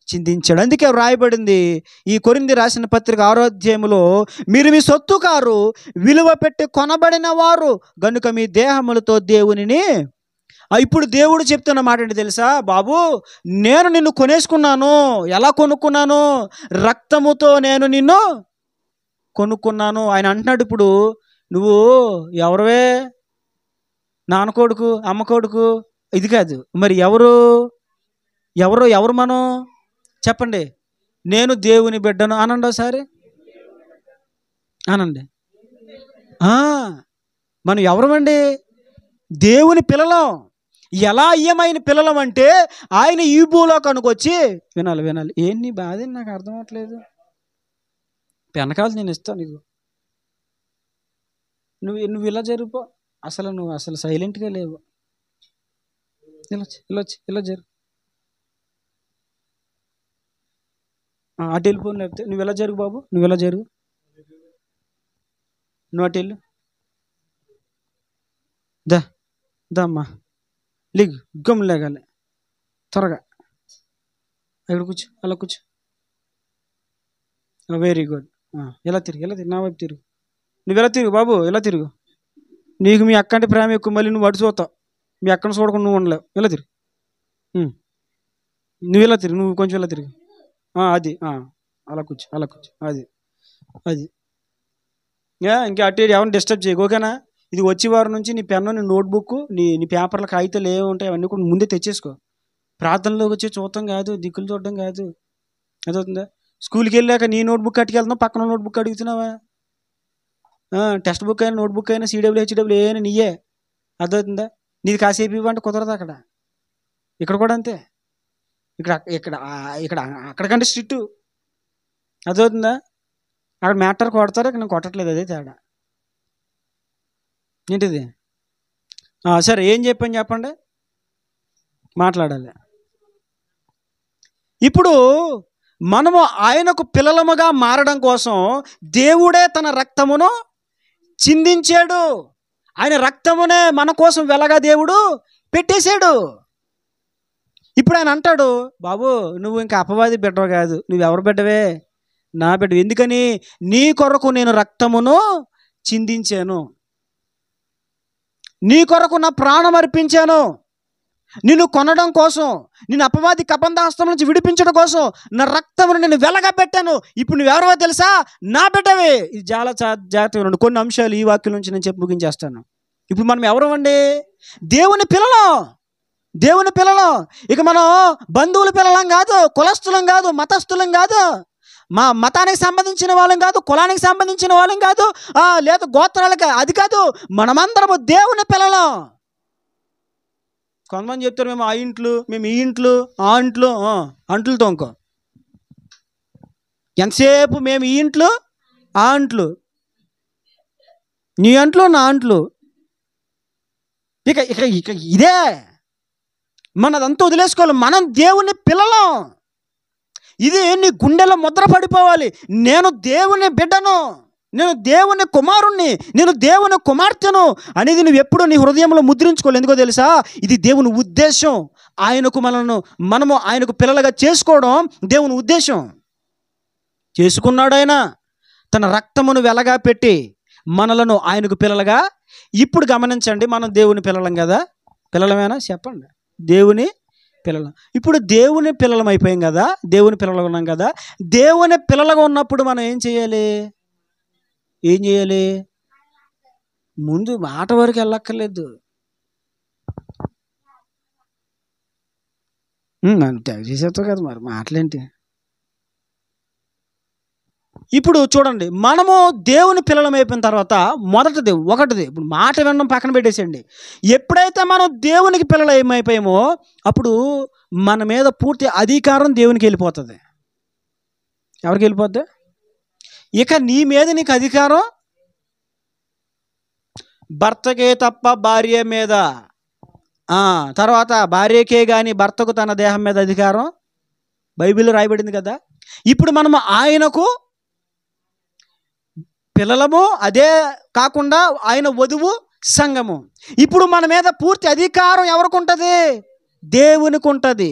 చిందించాడు. అందుకే రాయబడింది ఈ కొరింథీ రాసిన పత్రిక 6వ అధ్యాయములో, మీరు మీ సొత్తు కారు, విలువ పెట్టి కొనబడిన వారు గనుక మీ దేహములతో దేవునిని. ఇప్పుడు దేవుడు చెప్తున్న మాట ఏంటి తెలుసా? బాబు, నేను నిన్ను కొనేసుకున్నాను. ఎలా కొనుక్కున్నాను? రక్తముతో నేను నిన్ను కొనుక్కున్నాను. ఆయన అంటున్నాడు, ఇప్పుడు నువ్వు ఎవరివే? నాన్న కొడుకు, అమ్మ కొడుకు, ఇది కాదు. మరి ఎవరు ఎవరు ఎవరు మనం? చెప్పండి. నేను దేవుని బిడ్డను అనండి ఒకసారి, అనండి. మనం ఎవరమండి? దేవుని పిల్లలం. ఎలా అయ్యమైన పిల్లలం అంటే, ఆయన ఈ భూలోకానికి వచ్చి, వినాలి వినాలి, ఏంటి బాధ? నాకు అర్థం అవ్వట్లేదు. పెనకాలు నేను ఇస్తాను నీకు, నువ్వు ఇలా జరిగిపో. నువ్వు అసలు సైలెంట్గా లేవు. ఇలా జరుగు, అటు వెళ్ళిపోను. లేకపోతే నువ్వు ఇలా జరుగు బాబు, నువ్వు ఇలా జరుగు, నువ్వు అటు వెళ్ళు. దమ్మా లిగ్ గమ్ము లేగాలి, త్వరగా ఇక్కడ కూర్చో, అలా కూర్చో. Very good. ఎలా తిరుగు, నా వైపు తిరుగు. నువ్వు ఎలా తిరుగు బాబు, ఎలా తిరుగు. నీకు మీ అక్క అంటే ప్రేమ ఎక్కువ, మళ్ళీ నువ్వు అటు చూస్తావు. మీ అక్కను చూడకుండా నువ్వు ఉండలేవు. ఎలా తిరుగు, నువ్వు ఎలా తిరుగు, నువ్వు కొంచెం ఎలా తిరుగు. అది అలా కూర్చో, అలా కూర్చో. అది ఇంకా అటు ఎవరిని డిస్టర్బ్ చేయకు, ఓకేనా? ఇది వచ్చే వారం నుంచి నీ పెన్ను, నీ నోట్బుక్, నీ పేపర్ల కాగితాలు ఏమి ఉంటాయి అవన్నీ కూడా ముందే తెచ్చేసుకో. ప్రార్థనలోకి వచ్చి చూడటం కాదు, దిక్కులు చూడటం కాదు. అదవుతుందా? స్కూల్కి వెళ్ళాక నీ నోట్బుక్ అట్టుకెళ్తున్నావు, పక్కన నోట్బుక్ అడుగుతున్నావా? టెక్స్ట్ బుక్ అయినా, నోట్బుక్ అయినా, సిడబ్ల్యూ హెచ్డబ్ల్యూ అయినా నీయే. అదవుతుందా? నీది కాసేపు ఇవ్వంటే కుదరదు. ఇక్కడ కూడా అంతే. అక్కడికంటే స్ట్రిక్ట్. అదవుతుందా? అక్కడ మ్యాటర్ కొడతారు, ఇక్కడ నేను కొట్టట్లేదు. అదే తేడా. ఏంటిది? సరే, ఏం చెప్పండి, మాట్లాడాలి. ఇప్పుడు మనము ఆయనకు పిల్లలముగా మారడం కోసం దేవుడే తన రక్తమును చిందించాడు. ఆయన రక్తమునే మన కోసం వెలగా దేవుడు పెట్టేశాడు. ఇప్పుడు ఆయన అంటాడు, బాబు నువ్వు ఇంకా అపవాది బిడ్డవు కాదు, నువ్వెవరు బిడ్డవే? నా బిడ్డ. ఎందుకని? నీ కొరకు నేను రక్తమును చిందించాను, నీ కొరకు నా ప్రాణం అర్పించాను. నిన్ను కొనడం కోసం, నిన్ను అపవాది కబంధాస్తం నుంచి విడిపించడం కోసం నా రక్తమును నేను వెలగా పెట్టాను. ఇప్పుడు నువ్వెవరో తెలుసా? నా బిడ్డవే. ఇది చాలా జాగ్రత్తగా ఉండండి. కొన్ని అంశాలు ఈ వాక్యం నుంచి నేను చెప్పి ముగించేస్తాను. ఇప్పుడు మనం ఎవరు అండి? దేవుని పిల్లలం, దేవుని పిల్లలం. ఇక మనం బంధువుల పిల్లలం కాదు, కులస్తులం కాదు, మతస్థులం కాదు, మా మతానికి సంబంధించిన వాళ్ళం కాదు, కులానికి సంబంధించిన వాళ్ళం కాదు, లేదా గోత్రాలకి, అది కాదు. మనమందరము దేవుని పిల్లలం. కొంతమంది చెప్తారు, మేము ఆ ఇంట్లో, మేము ఈ ఇంట్లో, ఆ ఇంట్లో, అంట్లతో ఇంకో ఎంతసేపు మేము ఈ ఇంట్లో, ఆ ఇంట్లో, నీ అంట్లో, నా అంట్లో. ఇక ఇదే మనదంతా వదిలేసుకోవాలి. మనం దేవుని పిల్లలం. ఇది నీ గుండెలో ముద్ర పడిపోవాలి. నేను దేవుని బిడ్డను, నేను దేవుని కుమారుణ్ణి, నేను దేవుని కుమార్తెను అనేది నువ్వు ఎప్పుడూ నీ హృదయంలో ముద్రించుకోవాలి. ఎందుకో తెలుసా? ఇది దేవుని ఉద్దేశం. మనము ఆయనకు పిల్లలుగా చేసుకోవడం దేవుని ఉద్దేశం. చేసుకున్నాడు ఆయన తన రక్తమును వెలగా పెట్టి మనలను ఆయనకు పిల్లలుగా. ఇప్పుడు గమనించండి, మనం దేవుని పిల్లలం కదా, పిల్లలమేనా చెప్పండి? దేవుని పిల్లలం. ఇప్పుడు దేవుని పిల్లలం అయిపోయాం కదా, దేవుని పిల్లలుగా ఉన్నాం కదా. దేవుని పిల్లలుగా ఉన్నప్పుడు మనం ఏం చేయాలి? ముందు మాట వరకు వెళ్ళక్కర్లేదు. ట్యాగ్ చేసేస్తావు కదా, మరి మాటలేంటి? ఇప్పుడు చూడండి, మనము దేవుని పిల్లలం అయిపోయిన తర్వాత ఒకటిది ఇప్పుడు మాట వినడం పక్కన పెట్టేసేయండి. ఎప్పుడైతే మనం దేవునికి పిల్లలు ఏమైపోయామో అప్పుడు మన మీద పూర్తి అధికారం దేవునికి వెళ్ళిపోతుంది. ఎవరికి వెళ్ళిపోద్ది? ఇక నీ మీద నీకు అధికారం భర్తకే తప్ప భార్య మీద, తర్వాత భార్యకే కానీ భర్తకు తన దేహం మీద అధికారం బైబిల్లో రాయబడింది కదా. ఇప్పుడు మనము ఆయనకు పిల్లలము, అదే కాకుండా ఆయన వధువు సంఘము. ఇప్పుడు మన మీద పూర్తి అధికారం ఎవరికి ఉంటుంది? దేవునికి ఉంటుంది.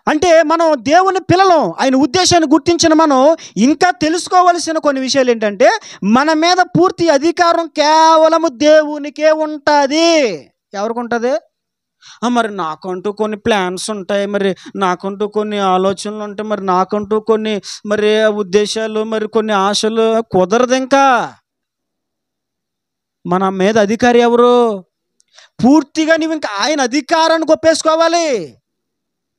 అంటే మనం దేవుని పిల్లలం. ఆయన ఉద్దేశాన్ని గుర్తించిన మనం ఇంకా తెలుసుకోవలసిన కొన్ని విషయాలు ఏంటంటే, మన మీద పూర్తి అధికారం కేవలము దేవునికే ఉంటుంది. ఎవరికి ఉంటుంది? మరి నాకంటూ కొన్ని ప్లాన్స్ ఉంటాయి, మరి నాకంటూ కొన్ని ఆలోచనలు ఉంటాయి, మరి నాకంటూ కొన్ని మరి ఉద్దేశాలు, మరి కొన్ని ఆశలు. కుదరదు. ఇంకా మన మీద అధికారి ఎవరు? పూర్తిగా నువ్వు ఇంకా ఆయన అధికారాన్ని ఒప్పేసుకోవాలి.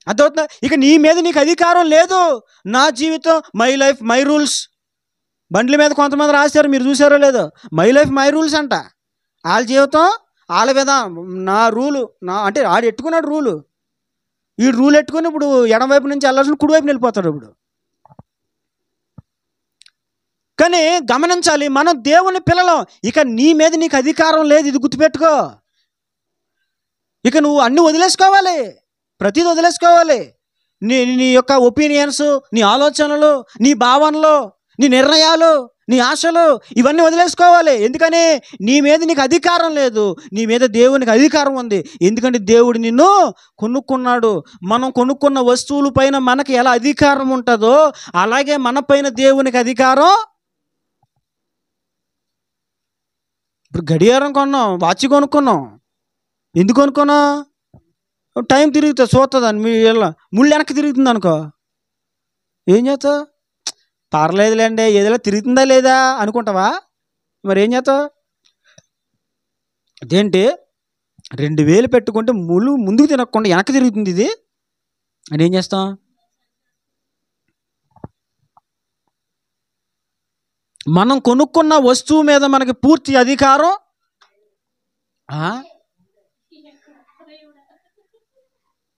అర్థమవుతుందా? ఇక నీ మీద నీకు అధికారం లేదు. నా జీవితం, మై లైఫ్ మై రూల్స్. బండ్ల మీద కొంతమంది రాశారు, మీరు చూసారో లేదో, మై లైఫ్ మై రూల్స్ అంట. వాళ్ళ జీవితం వాళ్ళ విధానం, నా రూలు అంటే ఆడు ఎట్టుకున్నాడు రూలు. ఈ రూల్ ఎట్టుకుని ఇప్పుడు ఎడమవైపు నుంచి వెళ్ళాల్సిన కుడివైపు వెళ్ళిపోతాడు ఇప్పుడు. కానీ గమనించాలి, మనం దేవుని పిల్లలం. ఇక నీ మీద నీకు అధికారం లేదు, ఇది గుర్తుపెట్టుకో. ఇక నువ్వు అన్నీ వదిలేసుకోవాలి, ప్రతిదీ వదిలేసుకోవాలి. నీ యొక్క ఒపీనియన్స్, నీ ఆలోచనలు, నీ భావనలు, నీ నిర్ణయాలు, నీ ఆశలు, ఇవన్నీ వదిలేసుకోవాలి. ఎందుకని? నీ మీద నీకు అధికారం లేదు, నీ మీద దేవునికి అధికారం ఉంది. ఎందుకంటే దేవుడు నిన్ను కొనుక్కున్నాడు. మనం కొనుక్కున్న వస్తువుల పైన మనకి ఎలా అధికారం ఉంటుందో అలాగే మన పైన దేవునికి అధికారం. ఇప్పుడు గడియారం కొన్నాం, వాచ్ కొనుక్కున్నాం. ఎందుకు కొనుక్కున్నాం? టైం తిరుగుతుంది, చూస్తుందని మీ ముళ్ళు వెనక్కి తిరుగుతుంది అనుకో, ఏం చేస్తావు? పర్లేదులేండి, ఏదైనా తిరుగుతుందా లేదా అనుకుంటావా? మరి ఏం చేస్తావు? అదేంటి 2000 పెట్టుకుంటే ముళ్ళు ముందుకు తినకుండా వెనక్కి తిరుగుతుంది ఇది అని ఏం చేస్తాం? మనం కొనుక్కున్న వస్తువు మీద మనకి పూర్తి అధికారం.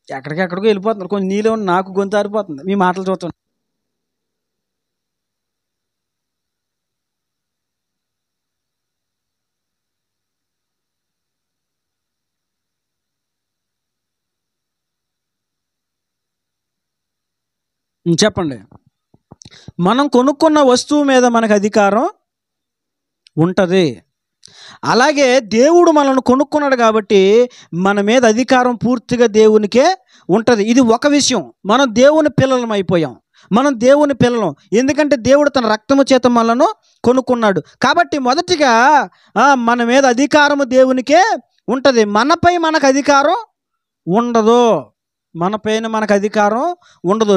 ఎక్కడికెక్కడికో వెళ్ళిపోతున్నారు. కొంచెం నీలో నాకు గొంతు ఆరిపోతుంది మీ మాటలు చూస్తాను. చెప్పండి. మనం కొనుక్కున్న వస్తువు మీద మనకు అధికారం ఉంటుంది. అలాగే దేవుడు మనల్ని కొనుక్కున్నాడు కాబట్టి మన మీద అధికారం పూర్తిగా దేవునికే ఉంటుంది. ఇది ఒక విషయం. మనం దేవుని పిల్లలం అయిపోయాం. మనం దేవుని పిల్లలం ఎందుకంటే దేవుడు తన రక్తము చేత మనలను కొనుక్కున్నాడు. కాబట్టి మొదటిగా మన మీద అధికారము దేవునికే ఉంటుంది. మనపై మనకు అధికారం ఉండదు. మనపైన మనకు అధికారం ఉండదు.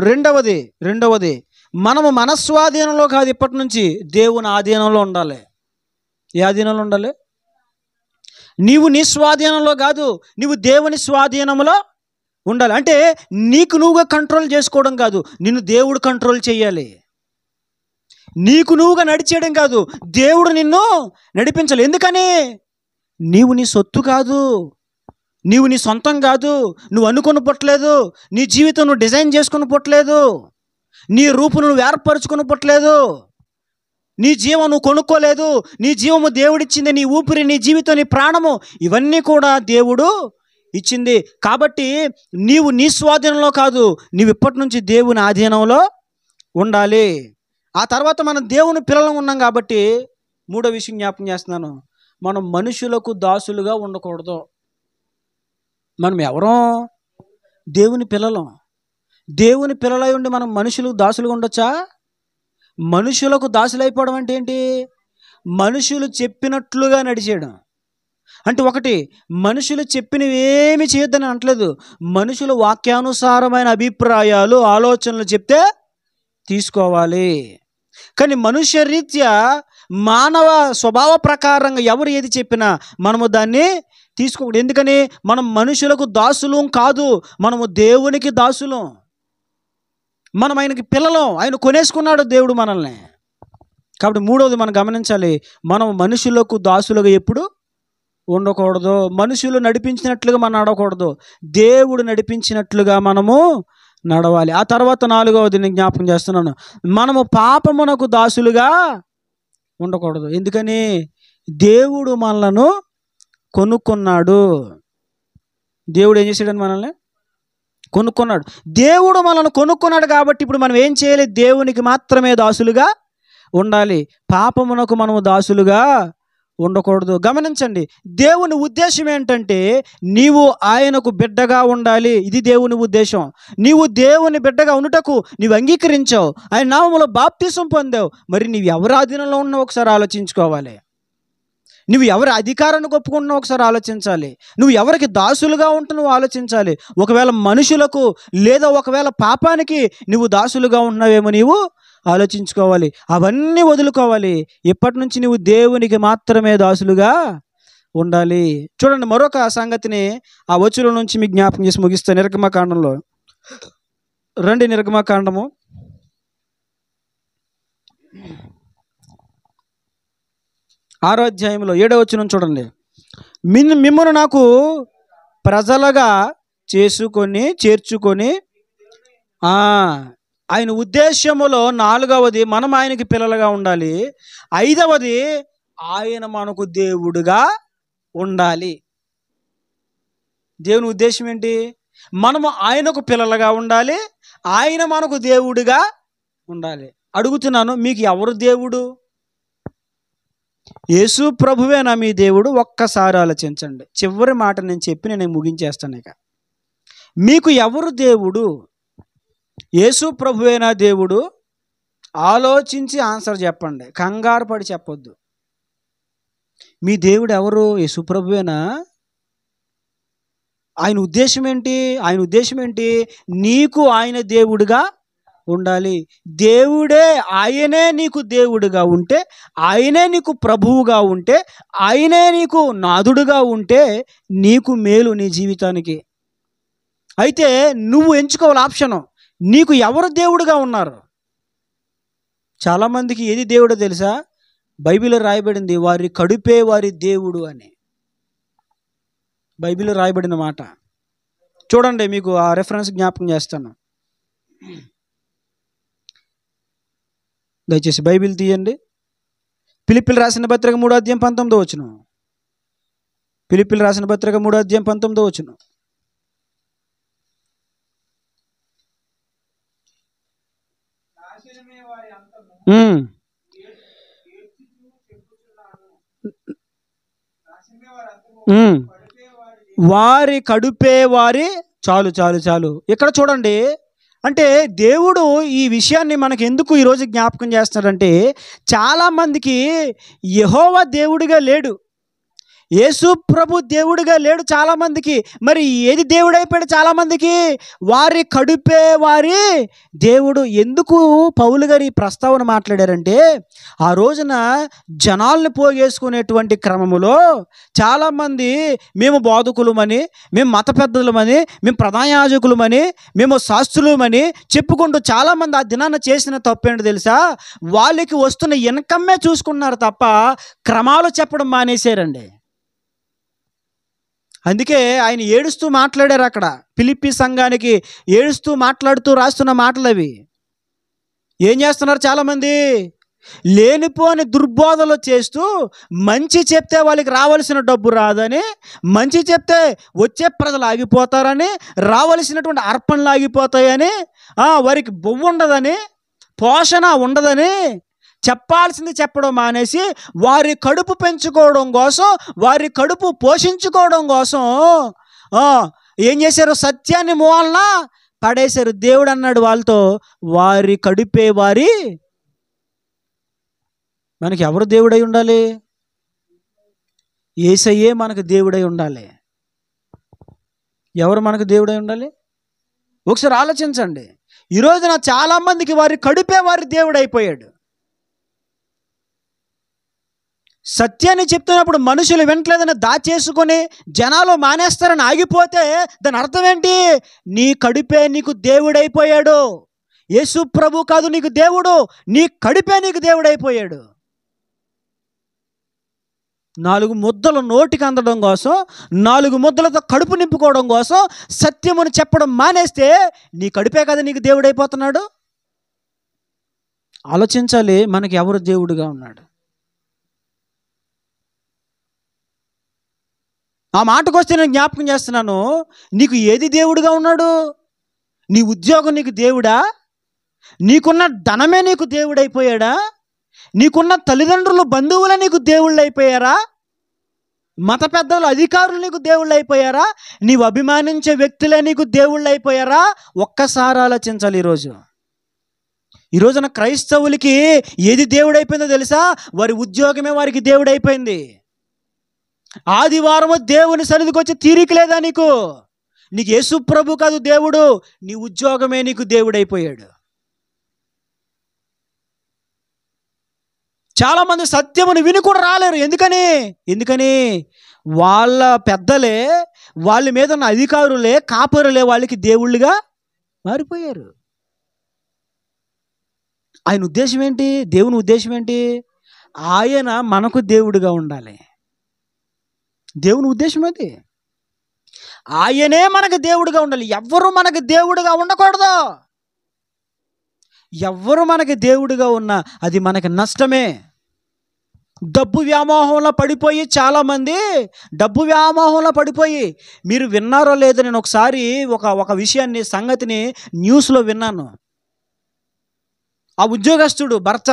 రెండవది మనము మన స్వాధీనంలో కాదు, ఇప్పటి నుంచి దేవుని ఆధీనంలో ఉండాలి. ఏ ఆధీనంలో ఉండాలి? నీవు నీ స్వాధీనంలో కాదు, నీవు దేవుని స్వాధీనంలో ఉండాలి. అంటే నీకు నువ్వుగా కంట్రోల్ చేసుకోవడం కాదు, నిన్ను దేవుడు కంట్రోల్ చేయాలి. నీకు నువ్వుగా నడిచేయడం కాదు, దేవుడు నిన్ను నడిపించాలి. ఎందుకని? నీవు నీ సొత్తు కాదు, నీవు నీ సొంతం కాదు, నువ్వు అనుకుని పుట్టలేదు, నీ జీవితం నువ్వు డిజైన్ చేసుకుని పుట్టలేదు, నీ రూపు నువ్వు ఏర్పరచుకుని పుట్టలేదు, నీ జీవం నువ్వు కొనుక్కోలేదు. నీ జీవము దేవుడిచ్చింది, నీ ఊపిరి, నీ జీవితం, నీ ప్రాణము, ఇవన్నీ కూడా దేవుడు ఇచ్చింది. కాబట్టి నీవు నీ స్వాధీనంలో కాదు, నీవు ఇప్పటి నుంచి దేవుని ఆధీనంలో ఉండాలి. ఆ తర్వాత మనం దేవుని పిల్లలం ఉన్నాం కాబట్టి మూడో విషయం జ్ఞాపకం చేస్తున్నాను, మనం మనుషులకు దాసులుగా ఉండకూడదు. మనం ఎవరో దేవుని పిల్లలం. దేవుని పిల్లలై ఉండి మనం మనుషులకు దాసులుగా ఉండొచ్చా? మనుషులకు దాసులైపోవడం అంటే ఏంటి? మనుషులు చెప్పినట్లుగా నడిచేయడం. అంటే ఒకటి, మనుషులు చెప్పినవి ఏమి చేయొద్దని అనట్లేదు. మనుషులు వాక్యానుసారమైన అభిప్రాయాలు, ఆలోచనలు చెప్తే తీసుకోవాలి. కానీ మనుష్య రీత్యా మానవ స్వభావ ప్రకారంగా ఎవరు ఏది చెప్పినా మనము దాన్ని తీసుకోకూడదు. ఎందుకని? మనం మనుషులకు దాసులం కాదు, మనము దేవునికి దాసులం. మనం ఆయనకి పిల్లలం. ఆయన కొనేసుకున్నాడు దేవుడు మనల్ని. కాబట్టి మూడవది మనం గమనించాలి, మనం మనుషులకు దాసులుగా ఎప్పుడు ఉండకూడదు. మనుషులు నడిపించినట్లుగా మనం నడవకూడదు, దేవుడు నడిపించినట్లుగా మనము నడవాలి. ఆ తర్వాత నాలుగవది నేను జ్ఞాపకం చేస్తున్నాను, మనము పాపమునకు దాసులుగా ఉండకూడదు. ఎందుకని? దేవుడు మనలను కొనుక్కున్నాడు. దేవుడు ఏం చేశాడని మనల్ని కొనుక్కున్నాడు. దేవుడు మనల్ని కొనుక్కున్నాడు కాబట్టి ఇప్పుడు మనం ఏం చేయాలి? దేవునికి మాత్రమే దాసులుగా ఉండాలి. పాపమునకు మనము దాసులుగా ఉండకూడదు. గమనించండి, దేవుని ఉద్దేశం ఏంటంటే నీవు ఆయనకు బిడ్డగా ఉండాలి. ఇది దేవుని ఉద్దేశం. నీవు దేవుని బిడ్డగా ఉండుటకు నీవు అంగీకరించావు, ఆయన నామములో బాప్తిసం పొందావు. మరి నీవు ఎవరి ఆధీనంలో ఉన్నావు ఒకసారి ఆలోచించుకోవాలి. నువ్వు ఎవరి అధికారాన్ని ఒప్పుకుంటున్నావు ఒకసారి ఆలోచించాలి. నువ్వు ఎవరికి దాసులుగా ఉంటున్నావు ఆలోచించాలి. ఒకవేళ మనుషులకు లేదా ఒకవేళ పాపానికి నువ్వు దాసులుగా ఉంటున్నావేమో నీవు ఆలోచించుకోవాలి. అవన్నీ వదులుకోవాలి. ఇప్పటి నుంచి నువ్వు దేవునికి మాత్రమే దాసులుగా ఉండాలి. చూడండి, మరొక సంగతిని ఆ వచనం నుంచి మీకు జ్ఞాపకం చేసి ముగిస్తాను. నిర్గమకాండంలో రండి, నిర్గమకాండము 6వ అధ్యాయంలో 7వ వచనం చూడండి. మిమ్మును నాకు ప్రజలుగా చేర్చుకొని ఆయన ఉద్దేశములో 4వది మనం ఆయనకి పిల్లలుగా ఉండాలి. 5వది ఆయన మనకు దేవుడుగా ఉండాలి. దేవుని ఉద్దేశం ఏంటి? మనము ఆయనకు పిల్లలుగా ఉండాలి, ఆయన మనకు దేవుడుగా ఉండాలి. అడుగుతున్నాను, మీకు ఎవరు దేవుడు? యేసు ప్రభువేనా మీ దేవుడు? ఒక్కసారి ఆలోచించండి. చివరి మాట నేను చెప్పి నేను ముగించేస్తాను. ఇక మీకు ఎవరు దేవుడు? యేసు ప్రభువేనా దేవుడు? ఆలోచించి ఆన్సర్ చెప్పండి, కంగారు పడి చెప్పొద్దు. మీ దేవుడు ఎవరు? యేసు ప్రభువేనా? ఆయన ఉద్దేశం ఏంటి? ఆయన ఉద్దేశం ఏంటి? నీకు ఆయన దేవుడుగా ఉండాలి. దేవుడే, ఆయనే నీకు దేవుడుగా ఉంటే, ఆయనే నీకు ప్రభువుగా ఉంటే, ఆయనే నీకు నాథుడుగా ఉంటే నీకు మేలు నీ జీవితానికి. అయితే నువ్వు ఎంచుకోవాలి ఆప్షను. నీకు ఎవరు దేవుడుగా ఉన్నారు? చాలామందికి ఏది దేవుడో తెలుసా? బైబిల్లో రాయబడింది, వారి కడుపే వారి దేవుడు అని. బైబిల్లో రాయబడిన మాట చూడండి, మీకు ఆ రెఫరెన్స్ జ్ఞాపకం చేస్తాను. దయచేసి బైబిల్ తీయండి. ఫిలిప్పీయులకు రాసిన పత్రిక 3వ అధ్యాయం 19వ వచనం. ఫిలిప్పీయులకు రాసిన పత్రిక 3వ అధ్యాయం 19వ వచనం. వారి కడుపే వారి చాలు. ఇక్కడ చూడండి, అంటే దేవుడు ఈ విషయాన్ని మనకు ఎందుకు ఈరోజు జ్ఞాపకం చేస్తున్నాడంటే, చాలామందికి యెహోవా దేవుడిగా లేడు, యేసు ప్రభు దేవుడిగా లేడు చాలామందికి. మరి ఏది దేవుడు అయిపోయాడు చాలామందికి? వారి కడుపే వారి దేవుడు. ఎందుకు పౌలు గారు ఈ ప్రస్తావన మాట్లాడారంటే, ఆ రోజున జనాల్ని పోగేసుకునేటువంటి క్రమములో చాలామంది మేము బోధకులమని, మేము మత పెద్దలమని, మేము ప్రధాన యాజకులమని, మేము శాస్త్రులమని చెప్పుకుంటూ చాలామంది ఆ దినాన్న చేసిన తప్పేంటో తెలుసా? వాళ్ళకి వస్తున్న ఇన్కమ్మే చూసుకున్నారు తప్ప క్రమాలు చెప్పడం మానేశారండి. అందుకే ఆయన ఏడుస్తూ మాట్లాడారు అక్కడ ఫిలిప్పీ సంఘానికి. ఏడుస్తూ మాట్లాడుతూ రాస్తున్న మాటలు అవి. ఏం చేస్తున్నారు చాలామంది? లేనిపోని దుర్బోధలు చేస్తూ మంచి చెప్తే వాళ్ళకి రావాల్సిన డబ్బు రాదని, మంచి చెప్తే వచ్చే ప్రజలు ఆగిపోతారని, రావలసినటువంటి అర్పణలు ఆగిపోతాయని, వారికి బొవ్వు ఉండదని, పోషణ ఉండదని చెప్పాల్సింది చెప్పడం మానేసి వారి కడుపు పెంచుకోవడం కోసం, వారి కడుపు పోషించుకోవడం కోసం ఏం చేశారు? సత్యాన్ని మూలన పడేశారు. దేవుడు అన్నాడు వాళ్ళతో, వారి కడుపే వారి. మనకి ఎవరు దేవుడై ఉండాలి? యేసయ్యే మనకు దేవుడై ఉండాలి. ఎవరు మనకు దేవుడై ఉండాలి? ఒకసారి ఆలోచించండి. ఈరోజున చాలామందికి వారి కడుపే వారి దేవుడైపోయాడు. సత్యాన్ని చెప్తున్నప్పుడు మనుషులు వింటలేదని దాచేసుకొని జనాలు మానేస్తారని ఆగిపోతే దాని అర్థం ఏంటి? నీ కడుపే నీకు దేవుడైపోయాడు. యేసు ప్రభు కాదు నీకు దేవుడు, నీ కడుపే నీకు దేవుడైపోయాడు. 4 ముద్దలు నోటికి అందడం కోసం, 4 ముద్దలతో కడుపు నింపుకోవడం కోసం సత్యమును చెప్పడం మానేస్తే నీ కడుపే కదా నీకు దేవుడైపోతున్నాడు. ఆలోచించాలి, మనకి ఎవరు దేవుడుగా ఉన్నాడు? ఆ మాటకు వస్తే నేను జ్ఞాపకం చేస్తున్నాను, నీకు ఏది దేవుడుగా ఉన్నాడు? నీ ఉద్యోగం నీకు దేవుడా? నీకున్న ధనమే నీకు దేవుడైపోయాడా? నీకున్న తల్లిదండ్రులు బంధువులే నీకు దేవుళ్ళు అయిపోయారా? మత పెద్దలు అధికారులు నీకు దేవుళ్ళు అయిపోయారా? నీవు అభిమానించే వ్యక్తులే నీకు దేవుళ్ళు అయిపోయారా? ఒక్కసారి ఆలోచించాలి. ఈ రోజున క్రైస్తవులకి ఏది దేవుడైపోయిందో తెలుసా? వారి ఉద్యోగమే వారికి దేవుడైపోయింది. ఆదివారము దేవుని సన్నిధికి వచ్చి తీరిక లేదా నీకు? నీకు యేసు ప్రభు కాదు దేవుడు, నీ ఉద్యోగమే నీకు దేవుడైపోయాడు. చాలామంది సత్యమును విని కూడా రాలేరు. ఎందుకని వాళ్ళ పెద్దలే, వాళ్ళ మీద ఉన్న అధికారులే, కాపరులే వాళ్ళకి దేవుళ్ళుగా మారిపోయారు. ఆయన ఉద్దేశం ఏంటి? దేవుని ఉద్దేశం ఏంటి? ఆయన మనకు దేవుడిగా ఉండాలి. దేవుని ఉద్దేశం అది. ఆయనే మనకు దేవుడిగా ఉండాలి. ఎవ్వరు మనకు దేవుడిగా ఉండకూడదు. ఎవ్వరు మనకి దేవుడిగా ఉన్నా అది మనకి నష్టమే. డబ్బు వ్యామోహంలో పడిపోయి చాలామంది డబ్బు వ్యామోహంలో పడిపోయి, మీరు విన్నారో లేదో, నేను ఒకసారి ఒక విషయాన్ని, సంగతిని న్యూస్లో విన్నాను. ఆ ఉద్యోగస్తుడు భర్త